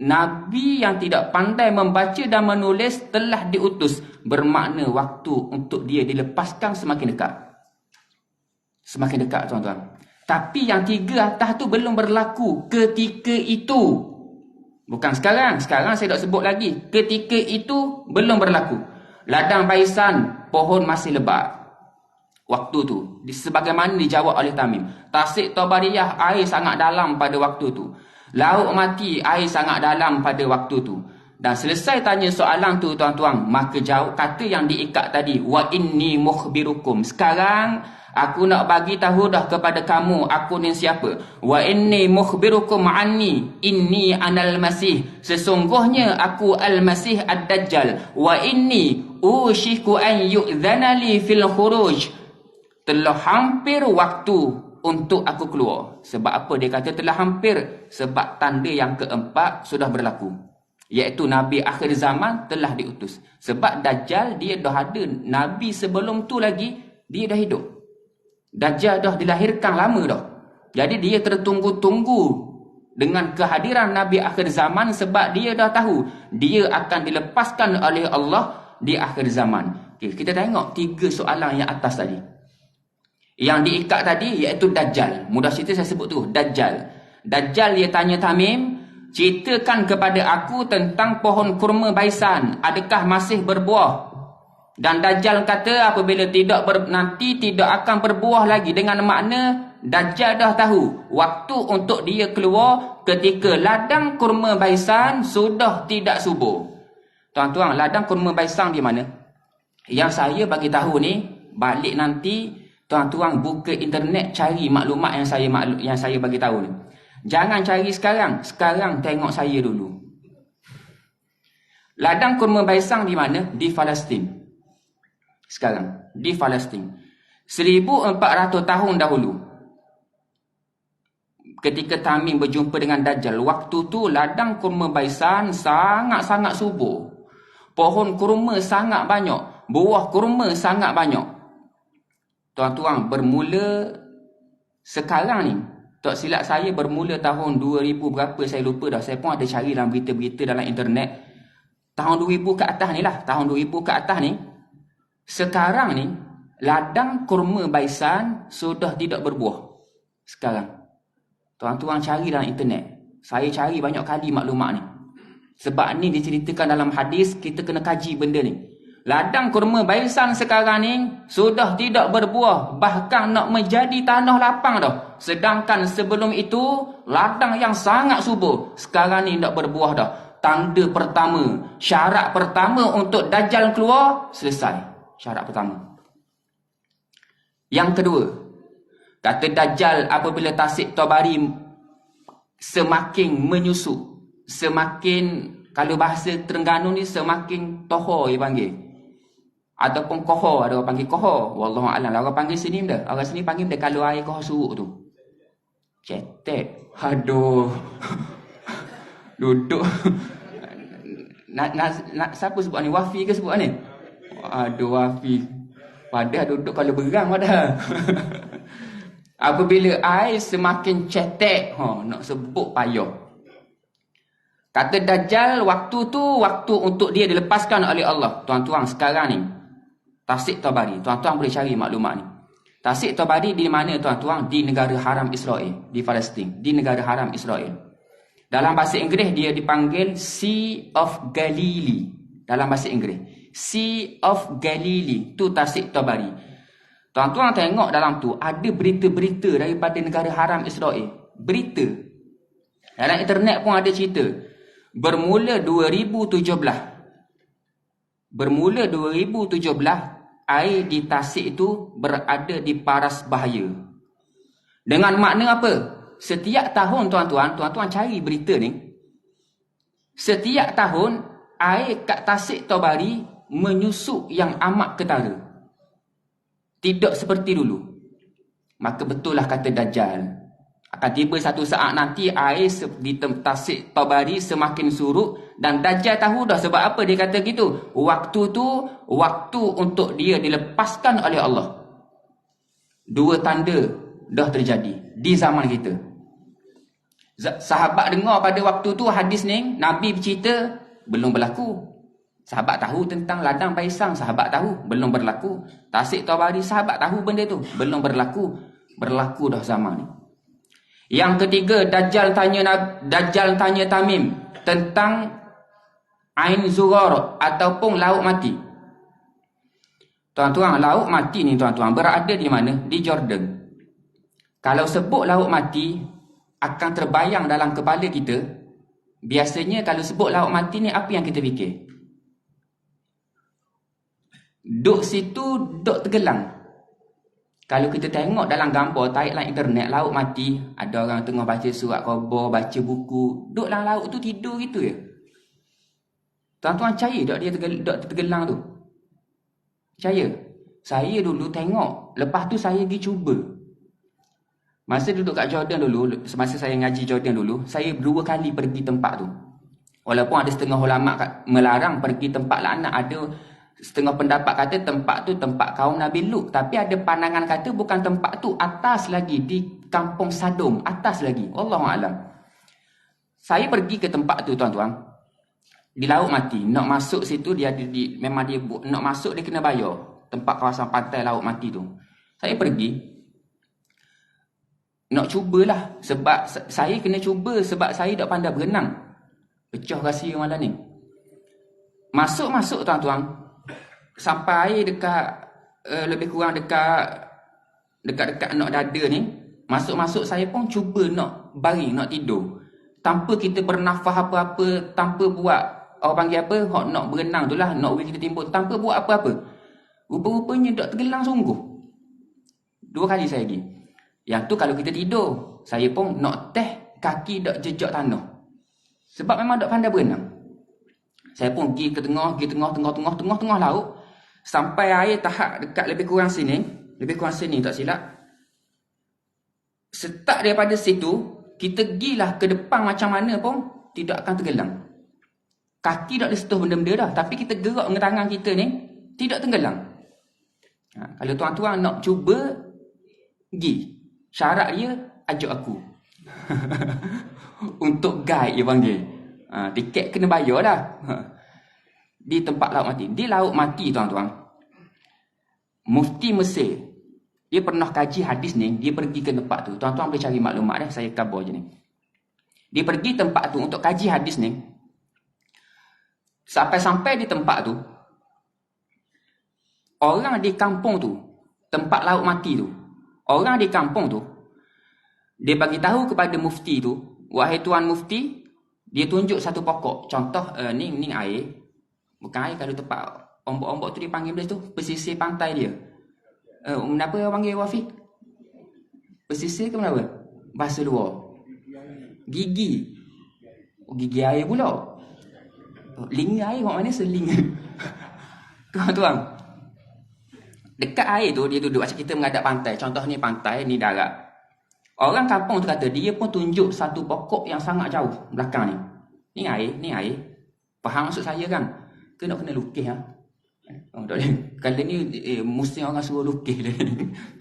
Nabi yang tidak pandai membaca dan menulis telah diutus. Bermakna waktu untuk dia dilepaskan semakin dekat. Semakin dekat, tuan-tuan. Tapi yang 3 atas tu belum berlaku ketika itu. Bukan sekarang. Sekarang saya tak sebut lagi. Ketika itu belum berlaku. Ladang baisan, pohon masih lebat. Waktu tu, sebagaimana dijawab oleh Tamim. Tasik Tabariyah, air sangat dalam pada waktu tu. Laut mati, air sangat dalam pada waktu tu. Dan selesai tanya soalan tu, tuan-tuan, maka jawab kata yang diikat tadi, wa inni mukhbirukum. Sekarang aku nak bagi tahu dah kepada kamu aku ni siapa. Wa inni mukhbirukum anni inni anal masih. Sesungguhnya aku al-masih ad-dajjal. Wa inni ushiku an yu'dhana li fil khuruj. Telah hampir waktu untuk aku keluar. Sebab apa dia kata telah hampir? Sebab tanda yang keempat sudah berlaku, iaitu Nabi akhir zaman telah diutus. Sebab Dajjal dia dah ada. Nabi sebelum tu lagi dia dah hidup. Dajjal dah dilahirkan lama dah. Jadi dia tertunggu-tunggu dengan kehadiran Nabi akhir zaman, sebab dia dah tahu dia akan dilepaskan oleh Allah di akhir zaman. Okay, kita tengok 3 soalan yang atas tadi. Yang diikat tadi iaitu Dajjal. Mudah cerita saya sebut tu, Dajjal. Dajjal dia tanya Tamim, ceritakan kepada aku tentang pohon kurma baisan, adakah masih berbuah? Dan Dajjal kata apabila nanti tidak akan berbuah lagi, dengan makna Dajjal dah tahu waktu untuk dia keluar ketika ladang kurma baisan sudah tidak subur. Tuan-tuan, ladang kurma baisan di mana? Yang saya bagi tahu ni, balik nanti tuan-tuan buka internet cari maklumat yang saya bagi tahu ni. Jangan cari sekarang. Sekarang tengok saya dulu. Ladang kurma baisan di mana? Di Palestin. Sekarang di Palestin. 1400 tahun dahulu, ketika Tamim berjumpa dengan Dajjal, waktu tu ladang kurma baisan sangat-sangat subur. Pohon kurma sangat banyak, buah kurma sangat banyak. Tuan-tuan, bermula sekarang ni, tak silap saya bermula tahun 2000 berapa saya lupa dah. Saya pun ada cari dalam berita-berita dalam internet. Tahun 2000 ke atas ni lah. Tahun 2000 ke atas ni. Sekarang ni, ladang kurma baisan sudah tidak berbuah. Sekarang. Tuan-tuan cari dalam internet. Saya cari banyak kali maklumat ni. Sebab ni diceritakan dalam hadis, kita kena kaji benda ni. Ladang kurma baisan sekarang ni sudah tidak berbuah, bahkan nak menjadi tanah lapang dah. Sedangkan sebelum itu ladang yang sangat subur, sekarang ni tak berbuah dah. Tanda pertama, syarat pertama untuk Dajjal keluar, selesai. Syarat pertama. Yang kedua, kata Dajjal apabila Tasik Tabari semakin menyusuk, semakin, kalau bahasa Terengganu ni semakin tohor dia panggil. Ataupun kohor, ada orang panggil kohor. Wallahualam, orang panggil sini benda. Orang sini panggil benda kalau air kohor surut tu. Cetek. Aduh. Duduk. nak siapa sebut ni? Wafi ke sebut ni? Aduh, Wafi. Padahal duduk kalau berang padahal. Apabila air semakin cetek, nak sebut payah. Kata Dajjal, waktu tu waktu untuk dia dilepaskan oleh Allah. Tuan-tuan, sekarang ni Tasik Tabari, tuan-tuan boleh cari maklumat ni. Tasik Tabari di mana tuan-tuan? Di negara haram Israel, di Palestin, di negara haram Israel. Dalam bahasa Inggeris dia dipanggil Sea of Galilee. Dalam bahasa Inggeris, Sea of Galilee, tu Tasik Tabari. Tuan-tuan tengok dalam tu ada berita-berita daripada negara haram Israel. Berita. Dalam internet pun ada cerita. Bermula 2017, air di Tasik itu berada di paras bahaya. Dengan makna apa? Setiap tahun tuan-tuan cari berita ni. Setiap tahun air kat Tasik Tabari menyusuk yang amat ketara. Tidak seperti dulu. Maka betul lah kata Dajjal. Akan tiba satu saat nanti air di Tasik Tabari semakin surut, dan Dajjal tahu dah sebab apa dia kata gitu. Waktu tu waktu untuk dia dilepaskan oleh Allah. Dua tanda dah terjadi di zaman kita. Sahabat dengar pada waktu tu hadis ni, Nabi bercerita, belum berlaku. Sahabat tahu tentang ladang baisan, sahabat tahu, belum berlaku. Tasik Tabari, sahabat tahu benda tu, belum berlaku. Berlaku dah zaman ni. Yang ketiga, Dajjal tanya Tamim tentang Ain Zughar ataupun laut mati. Tuan-tuan, laut mati ni tuan-tuan berada di mana? Di Jordan. Kalau sebut laut mati akan terbayang dalam kepala kita. Biasanya kalau sebut laut mati ni apa yang kita fikir? Duk situ, duk tenggelam. Kalau kita tengok dalam gambar, tarik dalam internet, laut mati, ada orang tengah baca surat khabar, baca buku, duduk dalam laut tu tidur gitu je. Tuan-tuan percaya tak dia tergelang tu? Percaya? Saya dulu tengok, lepas tu saya pergi cuba. Masa duduk kat Jordan dulu, semasa saya ngaji Jordan dulu, saya 2 kali pergi tempat tu. Walaupun ada setengah ulama melarang pergi tempat laknat, ada Setengah pendapat kata tempat tu tempat kaum Nabi Lut. Tapi ada pandangan kata bukan tempat tu, atas lagi, di kampung Sadum, atas lagi. Wallahualam. Saya pergi ke tempat tu tuan-tuan. Di Laut Mati. Nak masuk situ dia memang dia nak masuk dia kena bayar. Tempat kawasan pantai Laut Mati tu. Saya pergi. Nak cubalah. Sebab saya kena cuba sebab saya tak pandai berenang. Pecah rahsia malam ni. Masuk-masuk tuan-tuan. Sampai air dekat lebih kurang dekat nak dada ni. Masuk-masuk saya pun cuba nak baring, nak tidur. Tanpa kita bernafas apa-apa, tanpa buat orang panggil apa, nak berenang tu lah, nak kita timbul, tanpa buat apa-apa. Rupa-rupanya tak tergelang sungguh. 2 kali saya pergi. Yang tu kalau kita tidur, saya pun nak teh kaki tak jejak tanah. Sebab memang tak pandai berenang. Saya pun pergi ke tengah laut. Sampai air tahap dekat lebih kurang sini tak silap. Start daripada situ, kita gilah ke depan macam mana pun tidak akan tergelam. Kaki tak boleh sentuh benda-benda dah, tapi kita gerak dengan tangan kita ni tidak tenggelam. Kalau tuan-tuan nak cuba, pergi. Syarat dia ajak aku. Untuk guide dia panggil. Tiket kena bayar dah. Di tempat Laut Mati. Di Laut Mati tuan-tuan, Mufti Mesir, dia pernah kaji hadis ni. Dia pergi ke tempat tu. Tuan-tuan boleh cari maklumat dah. Saya cover je ni. Dia pergi tempat tu untuk kaji hadis ni. Sampai-sampai di tempat tu, orang di kampung tu, tempat Laut Mati tu, orang di kampung tu, dia bagi tahu kepada mufti tu, wahai tuan mufti, dia tunjuk satu pokok. Contoh ni air. Bukan air, kalau tempat ombak-ombak tu dia panggil benda tu pesisir pantai dia. Kenapa orang panggil Wafi? Pesisir ke kenapa? Bahasa luar. Gigi. Gigi air pula. Ling air kat mana seling? Tuan-tuan. Dekat air tu dia duduk macam kita menghadap pantai. Contoh ni pantai, ni darat. Orang kampung tu kata dia pun tunjuk satu pokok yang sangat jauh belakang ni. Ni air. Faham maksud saya kan? Kena lukis ha. Tak boleh. Kalau ni mesti orang suruh lukis.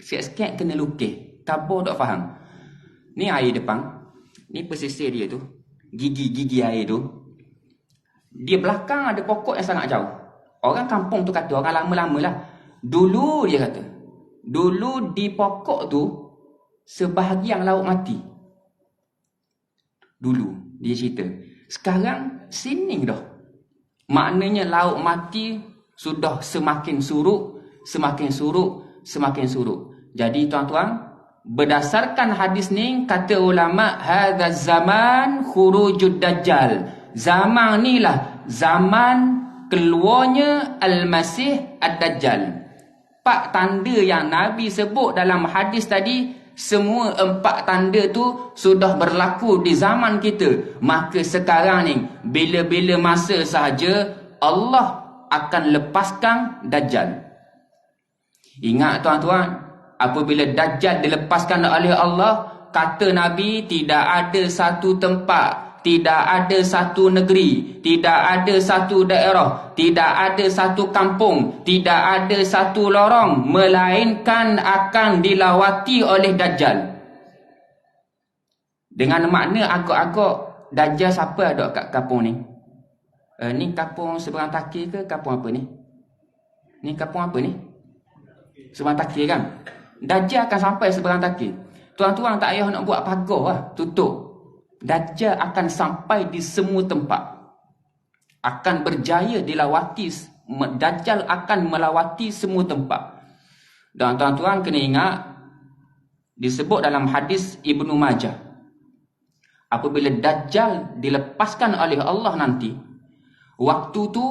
Sikit-sikit kena lukis. Kabur tak faham. Ni air depan. Ni pesisir dia tu. Gigi air tu. Di belakang ada pokok yang sangat jauh. Orang kampung tu kata, orang lama-lama lah. Dulu dia kata, dulu di pokok tu sebahagian Laut Mati. Dulu dia cerita. Sekarang sini dah. Maknanya Laut Mati sudah semakin surut. Jadi tuan-tuan, berdasarkan hadis ni, kata ulama, hadza zaman khurujud dajjal. Zaman ni lah zaman keluarnya Al-Masih Ad-Dajjal. 4 tanda yang Nabi sebut dalam hadis tadi, semua 4 tanda tu sudah berlaku di zaman kita. Maka sekarang ni, bila-bila masa sahaja Allah akan lepaskan Dajjal. Ingat tuan-tuan, apabila Dajjal dilepaskan oleh Allah, kata Nabi, tidak ada satu tempat, tidak ada satu negeri, tidak ada satu daerah, tidak ada satu kampung, tidak ada satu lorong, melainkan akan dilawati oleh Dajjal. Dengan makna agak-agak Dajjal siapa ada kat kampung ni? Ni kampung seberang Takir ke kampung apa ni? Ni kampung apa ni? Seberang Takir kan? Dajjal akan sampai seberang Takir. Tuan-tuan tak payah nak buat pagar lah, tutup. Dajjal akan sampai di semua tempat. Akan berjaya dilawati. Dajjal akan melawati semua tempat. Dan tuan-tuan kena ingat, disebut dalam hadis Ibnu Majah, apabila Dajjal dilepaskan oleh Allah nanti, waktu tu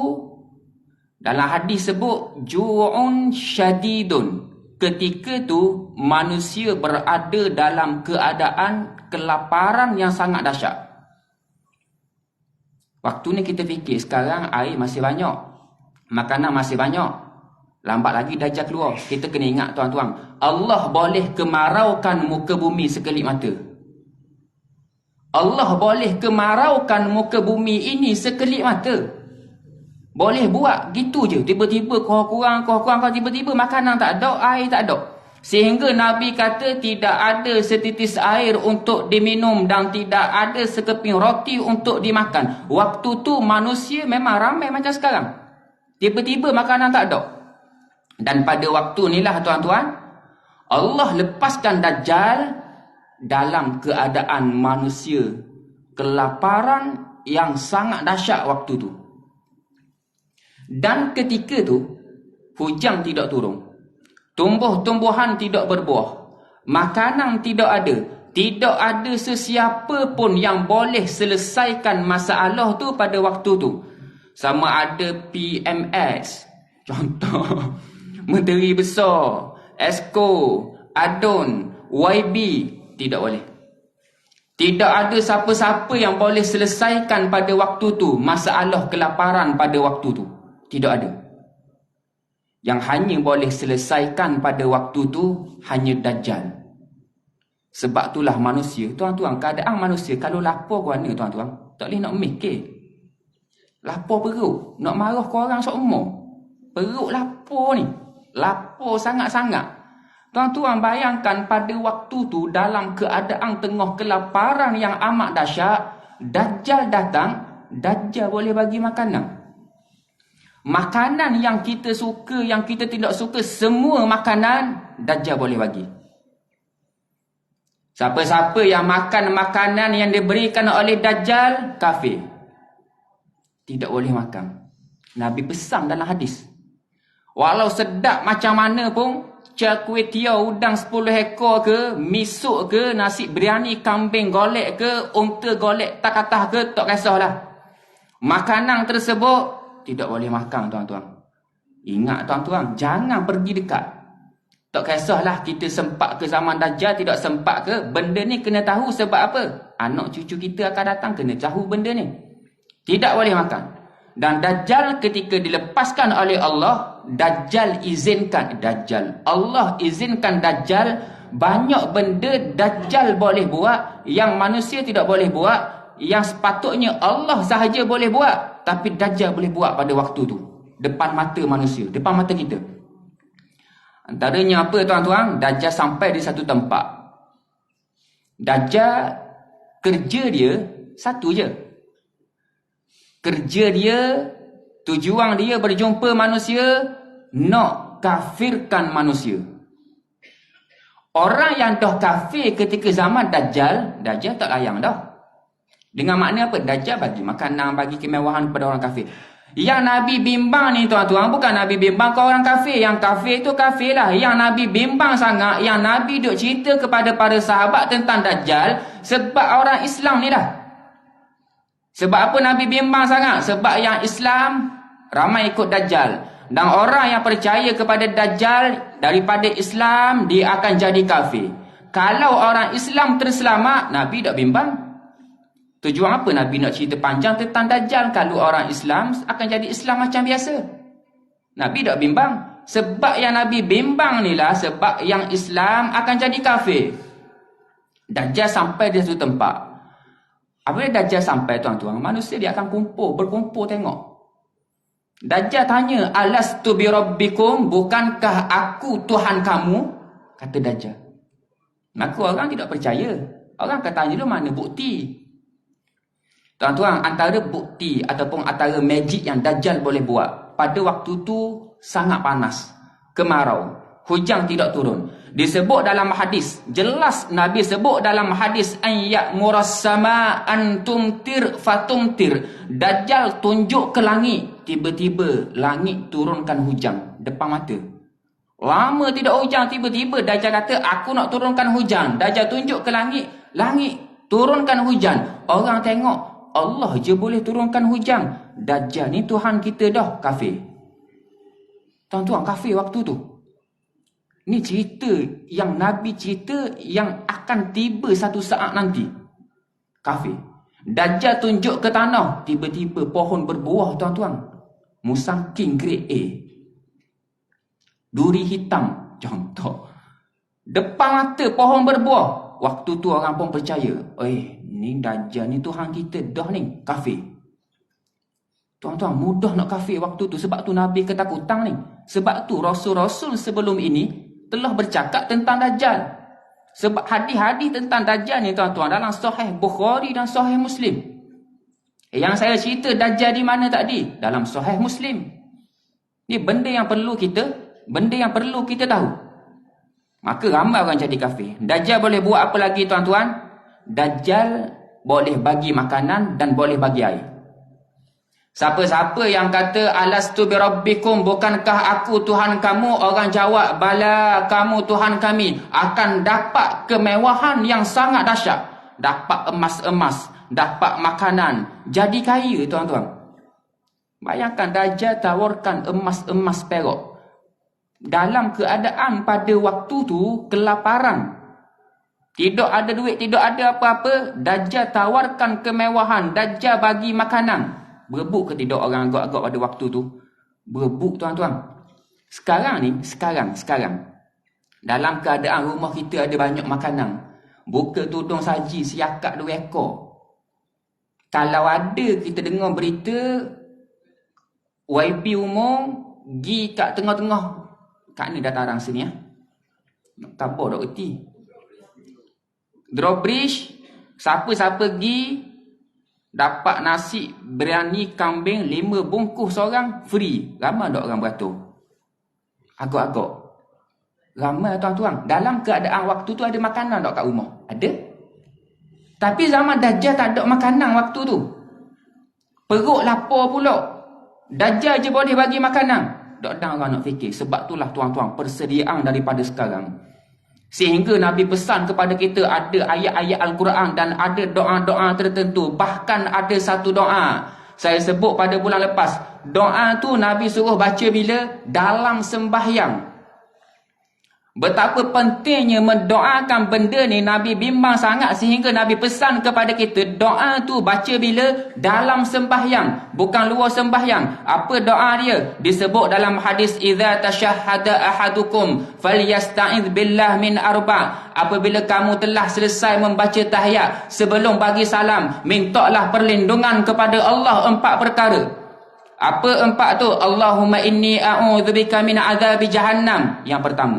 dalam hadis sebut ju'un syadidun. Ketika tu manusia berada dalam keadaan kelaparan yang sangat dahsyat. Waktu ni kita fikir sekarang air masih banyak, makanan masih banyak, lambat lagi Dajjal keluar. Kita kena ingat tuan-tuan, Allah boleh kemaraukan muka bumi sekelip mata. Allah boleh kemaraukan muka bumi ini sekelip mata. Boleh buat gitu je. Tiba-tiba kurang-kurang, tiba-tiba makanan tak ada, air tak ada. Sehingga Nabi kata tidak ada setitis air untuk diminum dan tidak ada sekeping roti untuk dimakan. Waktu tu manusia memang ramai macam sekarang. Tiba-tiba makanan tak ada. Dan pada waktu inilah tuan-tuan, Allah lepaskan Dajjal dalam keadaan manusia kelaparan yang sangat dahsyat waktu tu. Dan ketika tu, hujan tidak turun. Tumbuh-tumbuhan tidak berbuah. Makanan tidak ada. Tidak ada sesiapa pun yang boleh selesaikan masalah tu pada waktu tu. Sama ada PMS, contoh, Menteri Besar, Esko, Adun, YB, tidak boleh. Tidak ada siapa-siapa yang boleh selesaikan pada waktu tu masalah kelaparan pada waktu tu. Tidak ada. Yang hanya boleh selesaikan pada waktu tu hanya Dajjal. Sebab itulah manusia, tuan-tuan, keadaan manusia kalau lapar ke mana tuan-tuan, tak boleh nak mikir. Lapar perut, nak marah ke orang seumur. Perut lapar ni, lapar sangat-sangat. Tuan-tuan bayangkan pada waktu tu dalam keadaan tengah kelaparan yang amat dahsyat, Dajjal datang, Dajjal boleh bagi makanan. Makanan yang kita suka, yang kita tidak suka, semua makanan Dajjal boleh bagi. Siapa-siapa yang makan makanan yang diberikan oleh Dajjal, kafir. Tidak boleh makan. Nabi pesan dalam hadis. Walau sedap macam mana pun, cak kuih tiaw udang 10 ekor ke, misuk ke, nasi biryani kambing golek ke, unta golek takatah ke, tak kisahlah. Makanan tersebut tidak boleh makan tuan-tuan. Ingat tuan-tuan, jangan pergi dekat. Tak kisahlah kita sempat ke zaman Dajjal, tidak sempat ke, benda ni kena tahu sebab apa? Anak cucu kita akan datang kena tahu benda ni. Tidak boleh makan. Dan Dajjal ketika dilepaskan oleh Allah, Allah izinkan Dajjal banyak benda Dajjal boleh buat yang manusia tidak boleh buat, yang sepatutnya Allah sahaja boleh buat, tapi Dajjal boleh buat pada waktu tu, depan mata manusia, depan mata kita. Antaranya apa tuan-tuan? Dajjal sampai di satu tempat. Dajjal kerja dia satu je. Kerja dia, tujuan dia berjumpa manusia, nak kafirkan manusia. Orang yang dah kafir ketika zaman Dajjal, Dajjal tak layang dah. Dengan makna apa? Dajjal bagi makanan, bagi kemewahan kepada orang kafir. Yang Nabi bimbang ni tuan-tuan, bukan Nabi bimbang ke orang kafir. Yang kafir tu kafir lah. Yang Nabi bimbang sangat, yang Nabi duk cerita kepada para sahabat tentang Dajjal, sebab orang Islam ni dah. Sebab apa Nabi bimbang sangat? Sebab yang Islam ramai ikut Dajjal. Dan orang yang percaya kepada Dajjal daripada Islam, dia akan jadi kafir. Kalau orang Islam terselamat, Nabi tak bimbang. Tujuan apa Nabi nak cerita panjang tentang Dajjal kalau orang Islam akan jadi Islam macam biasa? Nabi tak bimbang. Sebab yang Nabi bimbang ni lah, sebab yang Islam akan jadi kafir. Dajjal sampai di satu tempat. Apabila Dajjal sampai tuan-tuan, manusia dia akan berkumpul tengok. Dajjal tanya, alastu bi rabbikum, bukankah aku Tuhan kamu? Kata Dajjal. Maka orang tidak percaya. Orang akan tanya dulu, mana bukti? Tuan-tuan, antara bukti ataupun antara magic yang Dajjal boleh buat, pada waktu tu sangat panas, kemarau, hujan tidak turun. Disebut dalam hadis, jelas Nabi sebut dalam hadis, an ya'muras sama an tumtir fatumtir. Dajjal tunjuk ke langit, tiba-tiba langit turunkan hujan depan mata. Lama tidak hujan, tiba-tiba Dajjal kata, aku nak turunkan hujan. Dajjal tunjuk ke langit, langit turunkan hujan. Orang tengok, Allah je boleh turunkan hujan. Dajjal ni Tuhan kita dah, kafir. Tuan-tuan, kafir waktu tu. Ni cerita yang Nabi cerita yang akan tiba satu saat nanti. Kafir. Dajjal tunjuk ke tanah, tiba-tiba pohon berbuah tuan-tuan. Musangking grade A. Duri hitam, contoh. Depan mata pohon berbuah. Waktu tu orang pun percaya, ni Dajjal ni Tuhan kita dah ni, kafir. Tuan-tuan, mudah nak kafir waktu tu. Sebab tu Nabi ketakutan ni. Sebab tu Rasul-Rasul sebelum ini telah bercakap tentang Dajjal. Sebab hadis-hadis tentang Dajjal ni tuan-tuan dalam Sahih Bukhari dan Sahih Muslim. Yang saya cerita Dajjal di mana tadi? Dalam Sahih Muslim. Ni benda yang perlu kita tahu. Maka ramai orang jadi kafir. Dajjal boleh buat apa lagi tuan-tuan? Dajjal boleh bagi makanan dan boleh bagi air. Siapa-siapa yang kata alastu birabbikum, bukankah aku Tuhan kamu? Orang jawab, bala, kamu Tuhan kami. Akan dapat kemewahan yang sangat dahsyat. Dapat emas-emas, dapat makanan, jadi kaya tuan-tuan. Bayangkan Dajjal tawarkan emas-emas perak. Dalam keadaan pada waktu tu kelaparan. Tidak ada duit, tidak ada apa-apa. Dajjal tawarkan kemewahan, Dajjal bagi makanan. Berebut ke tidak orang agak-agak pada waktu tu? Berebut tuan-tuan. Sekarang dalam keadaan rumah kita ada banyak makanan. Buka tudung saji siakat 2 ekor. Kalau ada kita dengar berita YB umum gi kat tengah-tengah, kat ni dataran sini nak tabur dak reti. Drawbridge, siapa-siapa gi dapat nasi biryani kambing 5 bungkus seorang free. Ramai tak orang beratur? Agak-agak ramai tuan-tuan. Dalam keadaan waktu tu ada makanan tak kat rumah? Ada. Tapi zaman Dajjal tak ada makanan waktu tu. Perut lapar pula. Dajjal je boleh bagi makanan. Tak ada orang nak fikir. Sebab itulah tuan-tuan, persediaan daripada sekarang. Sehingga Nabi pesan kepada kita ada ayat-ayat Al-Quran dan ada doa-doa tertentu. Bahkan ada satu doa saya sebut pada bulan lepas. Doa tu Nabi suruh baca bila? Dalam sembahyang. Betapa pentingnya mendoakan benda ni, Nabi bimbang sangat sehingga Nabi pesan kepada kita doa tu baca bila? Dalam sembahyang, bukan luar sembahyang. Apa doa dia? Disebut dalam hadis, idza tashahhada ahadukum falyasta'idz billah min arba'. Apabila kamu telah selesai membaca tahiyat, sebelum bagi salam, mintalah perlindungan kepada Allah 4 perkara. Apa 4 tu? Allahumma inni a'udzubika min azabi jahannam. Yang pertama,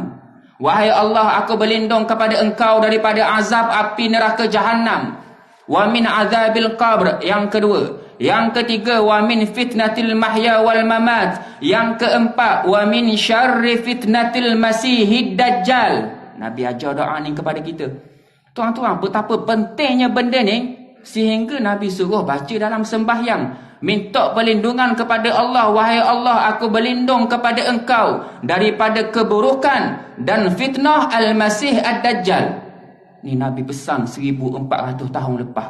wahai Allah, aku berlindung kepada engkau daripada azab api neraka Jahannam. Wa min azabil qabr. Yang kedua. Yang ketiga, wa min fitnatil mahya wal mamat. Yang keempat, wa min syarri fitnatil masihid dajjal. Nabi ajar doa ni kepada kita. Tuan-tuan, betapa pentingnya benda ni sehingga Nabi suruh baca dalam sembahyang. Minta perlindungan kepada Allah. Wahai Allah, aku berlindung kepada engkau daripada keburukan dan fitnah Al-Masih Ad-Dajjal. Ni Nabi pesan 1400 tahun lepas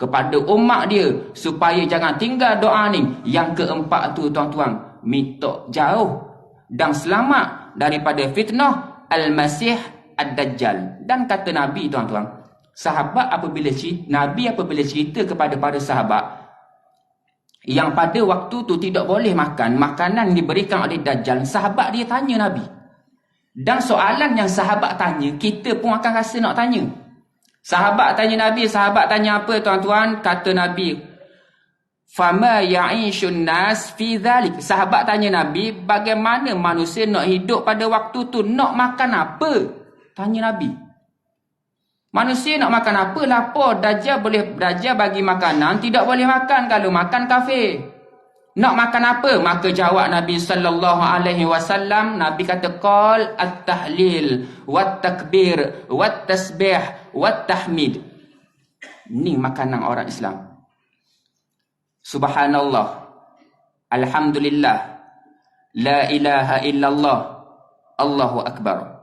kepada umat dia supaya jangan tinggal doa ni. Yang keempat tu tuan-tuan, minta jauh dan selamat daripada fitnah Al-Masih Ad-Dajjal. Dan kata Nabi tuan-tuan, Nabi apabila cerita kepada para sahabat yang pada waktu tu tidak boleh makan makanan diberikan oleh Dajjal, sahabat dia tanya Nabi. Dan soalan yang sahabat tanya, kita pun akan rasa nak tanya. Sahabat tanya Nabi, sahabat tanya apa tuan-tuan? Kata Nabi, fama ya'ishun nas fi dhalik. Sahabat tanya Nabi, bagaimana manusia nak hidup pada waktu tu? Nak makan apa? Tanya Nabi. Manusia nak makan apa? Lapar. Dajjal bagi makanan, tidak boleh makan. Kalau makan kafir. Nak makan apa? Maka jawab Nabi sallallahu alaihi wasallam, Nabi kata qal at-tahlil wat takbir wat tasbih wat tahmid. Ni makanan orang Islam. Subhanallah, alhamdulillah, la ilaha illallah, Allahu akbar.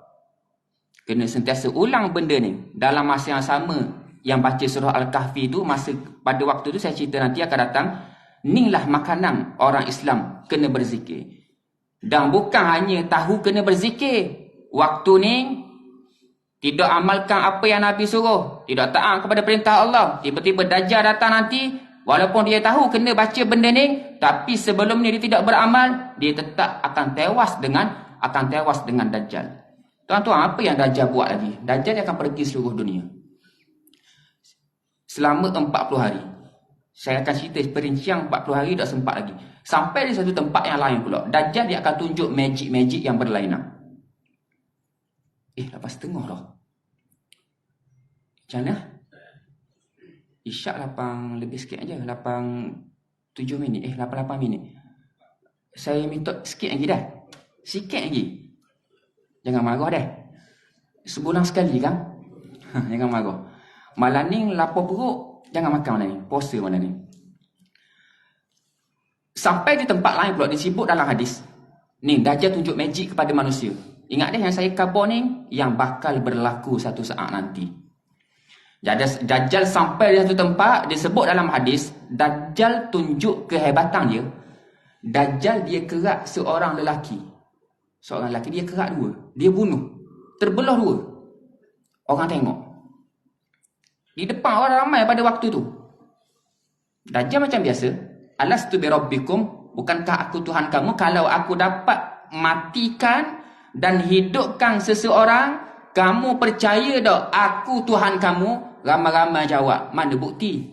Kena sentiasa ulang benda ni dalam masa yang sama yang baca surah Al-Kahfi tu. Masa pada waktu tu saya cerita nanti akan datang. Inilah makanan orang Islam, kena berzikir. Dan bukan hanya tahu kena berzikir. Waktu ni tidak amalkan apa yang Nabi suruh, tidak taat kepada perintah Allah. Tiba-tiba Dajjal datang nanti, walaupun dia tahu kena baca benda ni, tapi sebelum ni dia tidak beramal, dia tetap akan tewas dengan Dajjal. Tuan-tuan, apa yang Dajjal buat lagi? Dajjal akan pergi seluruh dunia selama 40 hari. Saya akan cerita perincian 40 hari tak sempat lagi. Sampai di satu tempat yang lain pula. Dajjal dia akan tunjuk magic-magic yang berlainan. Lepas setengah dah. Macam mana? Isyak 8 lebih sikit aja. 7 minit. 8 minit. Saya minta sikit lagi dah. Sikit lagi. Jangan marah dah. Sebulan sekali kan? Jangan marah. Malam ni lapar perut. Jangan makan malam ni. Puasa malam ni. Sampai di tempat lain pula disebut dalam hadis. Ni, Dajjal tunjuk magic kepada manusia. Ingat dah yang saya khabar ni, yang bakal berlaku satu saat nanti. Dajjal sampai di satu tempat, disebut dalam hadis, Dajjal tunjuk kehebatan dia. Dajjal dia kerak seorang lelaki. Seorang lelaki dia kerak dua. Dia bunuh. Terbelah dua. Orang tengok. Di depan orang ramai pada waktu tu. Dajjal macam biasa. Alastu bi rabbikum, bukankah aku Tuhan kamu? Kalau aku dapat matikan dan hidupkan seseorang, kamu percaya tak aku Tuhan kamu? Ramai-ramai jawab, mana bukti?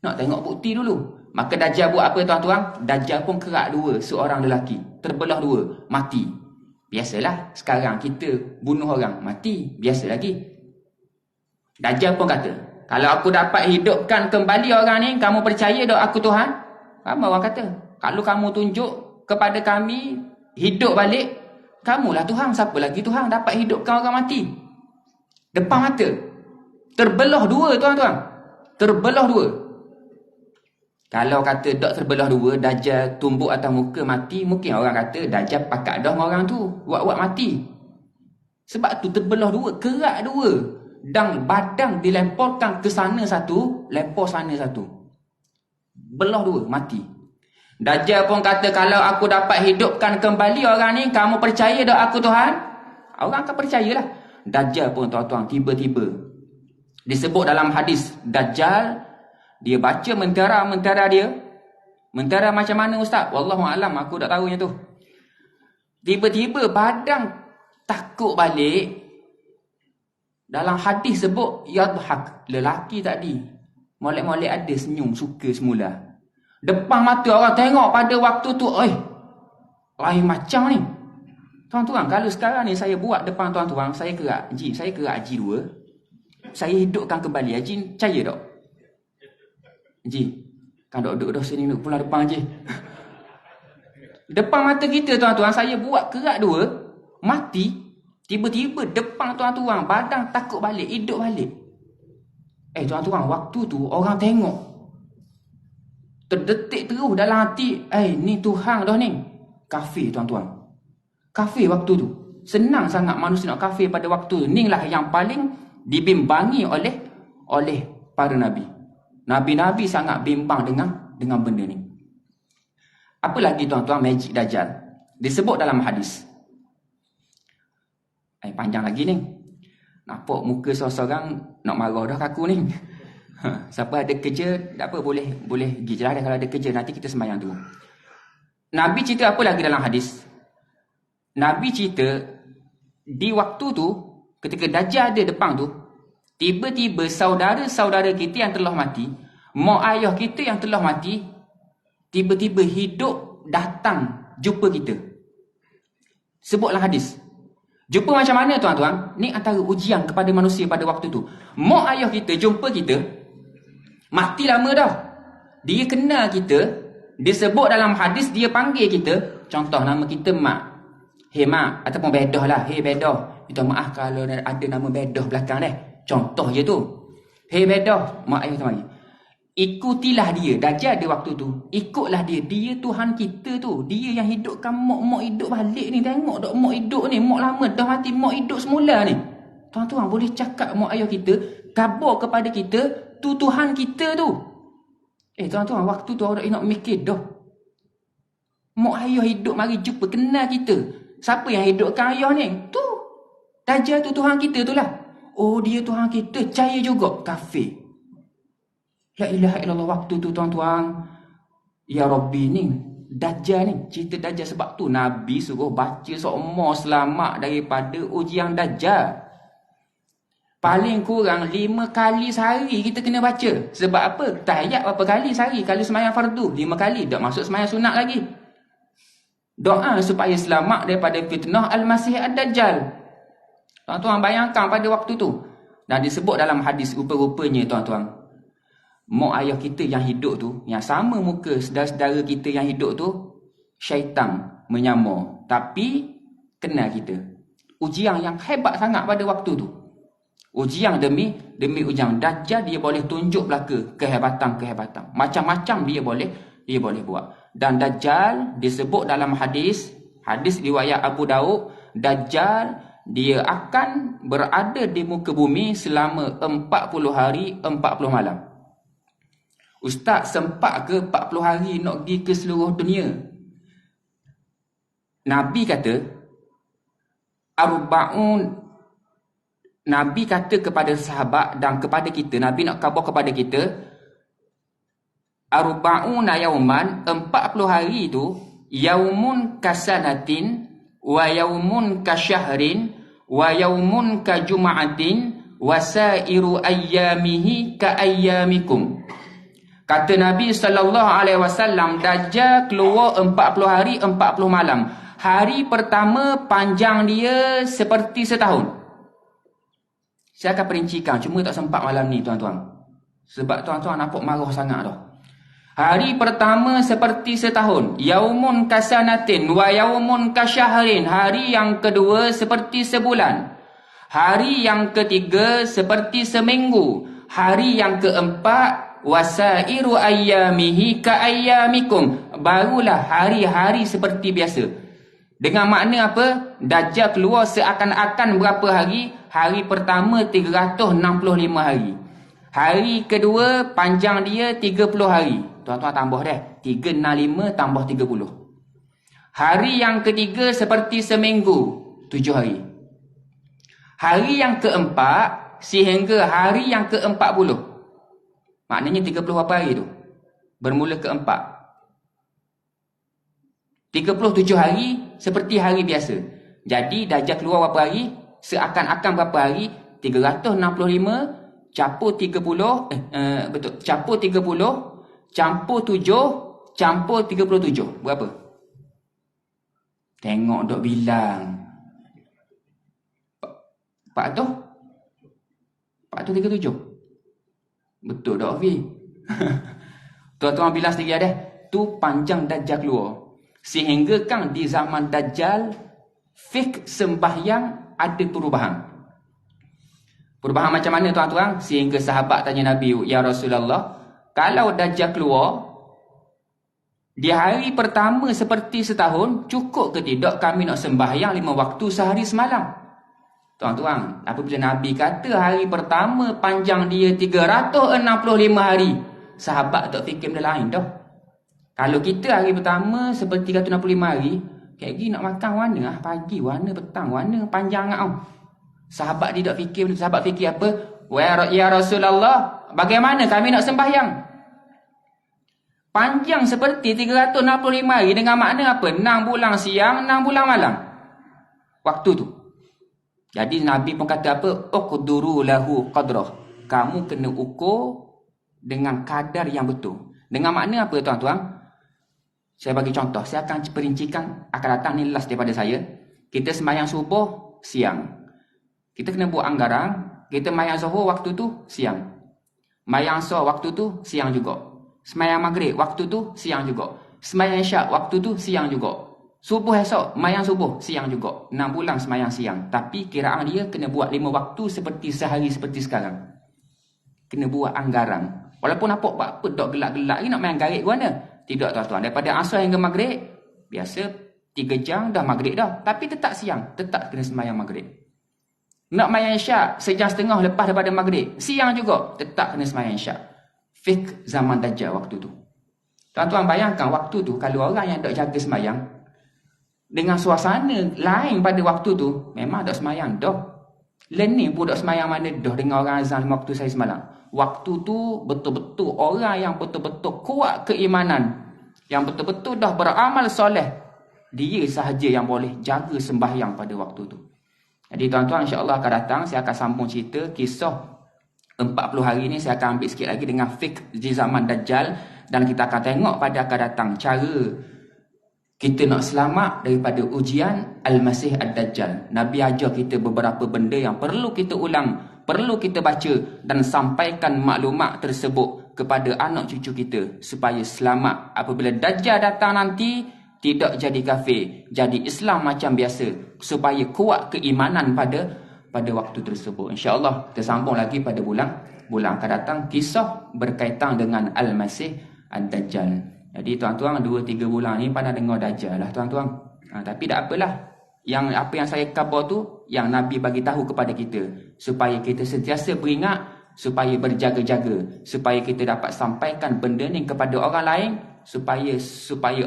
Nak tengok bukti dulu. Maka Dajjal buat apa tuan-tuan? Dajjal pun kerak dua seorang lelaki. Terbelah dua, mati. Biasalah sekarang kita bunuh orang, mati. Biasa lagi. Dajjal pun kata, kalau aku dapat hidupkan kembali orang ni, kamu percaya tak aku Tuhan? Ramai orang kata, kalau kamu tunjuk kepada kami hidup balik, kamulah Tuhan. Siapa lagi Tuhan dapat hidupkan orang mati? Depan mata. Terbelah dua tuan-tuan. Terbelah dua. Kalau kata tak terbelah dua, Dajjal tumbuk atas muka mati, mungkin orang kata Dajjal pakat dah dengan orang tu, buat-buat mati. Sebab tu terbelah dua, kerak dua. Dan badan dilemparkan ke sana satu, lempar sana satu. Belah dua, mati. Dajjal pun kata, kalau aku dapat hidupkan kembali orang ni, kamu percaya tak aku Tuhan? Orang akan percayalah. Dajjal pun tuan-tuan, tiba-tiba disebut dalam hadis, Dajjal dia baca mentera-mentera dia. Mentera macam mana ustaz? Wallahualam, aku tak tahunya tu. Tiba-tiba badan takut balik. Dalam hadis sebut yadhak, lelaki tadi molek-molek ada senyum suka semula. Depan mata orang tengok pada waktu tu, lain macam ni. Tuan-tuan, kalau sekarang ni saya buat depan tuan-tuan, saya kerak Haji 2, saya hidupkan kembali Haji, percaya tak? Haji, kan duduk dah sini, duduk pulang depan Haji. Depan mata kita tuan-tuan, saya buat kerak 2, mati. Tiba-tiba depan tuan-tuan, badan takut balik, hidup balik. Tuan-tuan, waktu tu orang tengok. Terdetik terus dalam hati, ni Tuhan dah ni. Kafir tuan-tuan. Kafir waktu tu. Senang sangat manusia nak kafir pada waktu tu. Inilah yang paling dibimbangi oleh para Nabi. Nabi-Nabi sangat bimbang dengan benda ni. Apa lagi tuan-tuan magic Dajjal? Disebut dalam hadis. Panjang lagi ni. Nampak muka seorang nak marah dah aku ni. Siapa ada kerja, tak apa, boleh pergi je lah kalau ada kerja. Nanti kita sembahyang tu. Nabi cerita apa lagi dalam hadis? Nabi cerita, di waktu tu, ketika Dajjal ada depan tu, tiba-tiba saudara-saudara kita yang telah mati, mak ayah kita yang telah mati, tiba-tiba hidup datang jumpa kita. Sebutlah hadis. Jumpa macam mana tuan-tuan? Ni antara ujian kepada manusia pada waktu tu. Mak ayah kita jumpa kita, mati lama dah. Dia kenal kita, dia sebut dalam hadis, dia panggil kita. Contoh nama kita Mak. Hey Mak, ataupun Bedah lah. Hey Bedah. Minta maaf kalau ada nama Bedah belakang deh. Contoh je tu. Hey Bedah, mak ayah teman. Ikutilah dia. Dajjal ada waktu tu. Ikutlah dia. Dia Tuhan kita tu. Dia yang hidupkan mak hidup balik ni. Tengok tak mak hidup ni. Mak lama dah mati. Mak hidup semula ni. Tuan-tuan boleh cakap mak ayah kita. Khabar kepada kita. Tu Tuhan kita tu. Tuan-tuan, waktu tu orang nak mikir dah. Mak ayah hidup mari jumpa. Kenal kita. Siapa yang hidupkan ayah ni? Tu. Dajjal tu Tuhan kita tu lah. Oh, dia Tuhan kita. Percaya juga. Kafir. La ilaha illallah. Waktu tu tuan-tuan, ya Rabbi ni, Dajjal ni, cerita Dajjal. Sebab tu Nabi suruh baca semua selamat daripada ujian Dajjal. Paling kurang 5 kali sehari kita kena baca. Sebab apa? Tahiyat berapa kali sehari? Kalau semayang fardu 5 kali, tak masuk semayang sunat lagi. Doa supaya selamat daripada fitnah Al-Masih Ad-Dajjal. Tuan-tuan bayangkan pada waktu tu. Dan disebut dalam hadis rupa-rupanya tuan-tuan, mak ayah kita yang hidup tu, yang sama muka saudara-saudara kita yang hidup tu, syaitan menyamar. Tapi kenal kita. Ujian yang hebat sangat pada waktu tu. Ujian demi ujian. Dajjal dia boleh tunjuk belaka kehebatan. Macam-macam dia boleh buat. Dan Dajjal disebut dalam hadis riwayat Abu Daud, Dajjal dia akan berada di muka bumi selama 40 hari 40 malam. Ustaz, sempat ke 40 hari nak pergi ke seluruh dunia? Nabi kata Nabi kata kepada sahabat dan kepada kita, Nabi nak khabar kepada kita, arba'una yauman, 40 hari itu, yaumun kasanatin wa yaumun kasyahrin wa yaumun kajuma'atin wa sairu ayyamihi ka ayyamikum. Kata Nabi SAW, Dajjal keluar 40 hari 40 malam. Hari pertama panjang dia seperti setahun. Saya akan perincikan, cuma tak sempat malam ni tuan-tuan. Sebab tuan-tuan nampak marah sangat dah. Hari pertama seperti setahun. Yaumun kasanatin wa yaumun kasyahrin. Hari yang kedua seperti sebulan. Hari yang ketiga seperti seminggu. Hari yang keempat wasairu ayyamihi ka ayyamikum. Barulah hari-hari seperti biasa. Dengan makna apa? Dajjal keluar seakan-akan berapa hari? Hari pertama 365 hari. Hari kedua panjang dia 30 hari. Tuan-tuan tambah dah. 365 tambah 30. Hari yang ketiga seperti seminggu. 7 hari. Hari yang keempat sehingga hari yang ke-40. Maknanya 30 berapa hari tu? Bermula ke-4. 37 hari seperti hari biasa. Jadi Dajjal keluar berapa hari? Seakan-akan berapa hari? 365 campur 30. Betul. Campur 30. Campur 7, campur 37. Berapa? Tengok dok bilang. 437. Betul dok Fi. Tuan-tuan bilang sendiri ada. Tu panjang Dajjal keluar. Sehingga kan di zaman Dajjal, fik sembahyang ada perubahan. Perubahan macam mana tuan-tuan? Sehingga sahabat tanya Nabi, ya Rasulullah, kalau Dajjal keluar di hari pertama seperti setahun, cukup ke tidak kami nak sembahyang 5 waktu sehari semalam? Tuan-tuan, apabila Nabi kata hari pertama panjang dia 365 hari, sahabat tak fikir benda lain dah. Kalau kita hari pertama seperti 365 hari, kayak gini nak makan warna pagi, warna petang, warna panjang tau. Sahabat dia tak fikir, sahabat fikir apa? Ya Rasulullah, bagaimana kami nak sembahyang? Panjang seperti 365 hari dengan makna apa? 6 bulan siang, 6 bulan malam. Waktu tu. Jadi Nabi pun kata apa? Uqduru lahu qadrah. Kamu kena ukur dengan kadar yang betul. Dengan makna apa tuan-tuan? Saya bagi contoh. Saya akan perincikan, akan datang ni last daripada saya. Kita sembahyang subuh siang. Kita kena buat anggaran. Kita sembahyang zuhur waktu tu siang. Sembahyang asar waktu tu siang juga. Sembahyang maghrib waktu tu siang juga. Sembahyang isyak waktu tu siang juga. Subuh esok sembahyang subuh siang juga. 6 bulan sembahyang siang. Tapi kiraan dia kena buat 5 waktu seperti sehari seperti sekarang. Kena buat anggaran. Walaupun nampak apa dok gelak-gelak ni nak main garik ke mana? Tidak tuan-tuan. Daripada asar hingga maghrib, biasa 3 jam dah maghrib dah. Tapi tetap siang. Tetap kena sembahyang maghrib. Nak sembahyang isyak, sejam setengah lepas daripada maghrib. Siang juga. Tetap kena sembahyang isyak. Fik zaman Dajjal waktu tu. Tuan-tuan bayangkan waktu tu, kalau orang yang tak jaga sembahyang, dengan suasana lain pada waktu tu, memang tak sembahyang dah. Learning pun tak sembahyang mana dah dengan orang azan waktu saya semalam. Waktu tu betul-betul orang yang betul-betul kuat keimanan, yang betul-betul dah beramal soleh, dia sahaja yang boleh jaga sembahyang pada waktu tu. Jadi tuan-tuan, insya-Allah akan datang saya akan sambung cerita kisah 40 hari ni. Saya akan ambil sikit lagi dengan fiqh di zaman Dajjal, dan kita akan tengok pada akan datang cara kita nak selamat daripada ujian Al-Masih Ad-Dajjal. Nabi ajar kita beberapa benda yang perlu kita ulang, perlu kita baca dan sampaikan maklumat tersebut kepada anak cucu kita supaya selamat apabila Dajjal datang nanti, tidak jadi kafir, jadi Islam macam biasa, supaya kuat keimanan pada waktu tersebut. InsyaAllah kita sambung lagi pada bulan akan datang, kisah berkaitan dengan Al-Masih Ad-Dajjal. Jadi tuan-tuan, 2-3 bulan ni pandai dengar Dajjal lah tuan-tuan. Tapi tak apalah. Apa yang saya khabar tu, yang Nabi bagi tahu kepada kita, supaya kita sentiasa beringat, supaya berjaga-jaga, supaya kita dapat sampaikan benda ni kepada orang lain, supaya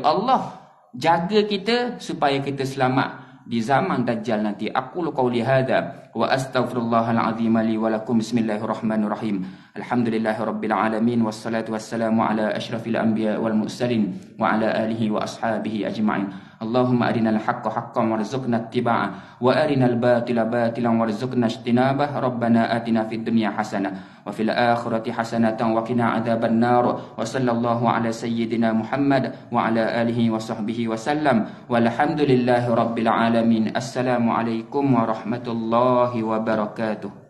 Allah jaga kita, supaya kita selamat di zaman Dajjal nanti. Aqulu qawli hadha wa astaghfirullahal azim li wa lakum. Bismillahirrahmanirrahim. Alhamdulillahirabbil alamin wassalatu wassalamu ala asyrafil anbiya wal mursalin wa ala alihi wa ashabihi ajma'in. Allahumma arinal haqqa haqqan warzuqna ittiba'ah wa arinal batila batilan warzuqna ijtinabah. Rabbana atina fid dunya hasanah wa fil akhirati hasanatan wa qina adzaban nar. Wa sallallahu ala sayyidina Muhammad wa ala alihi wa sahbihi wa sallam. Walhamdulillahi rabbil alamin. Assalamualaikum warahmatullahi wabarakatuh.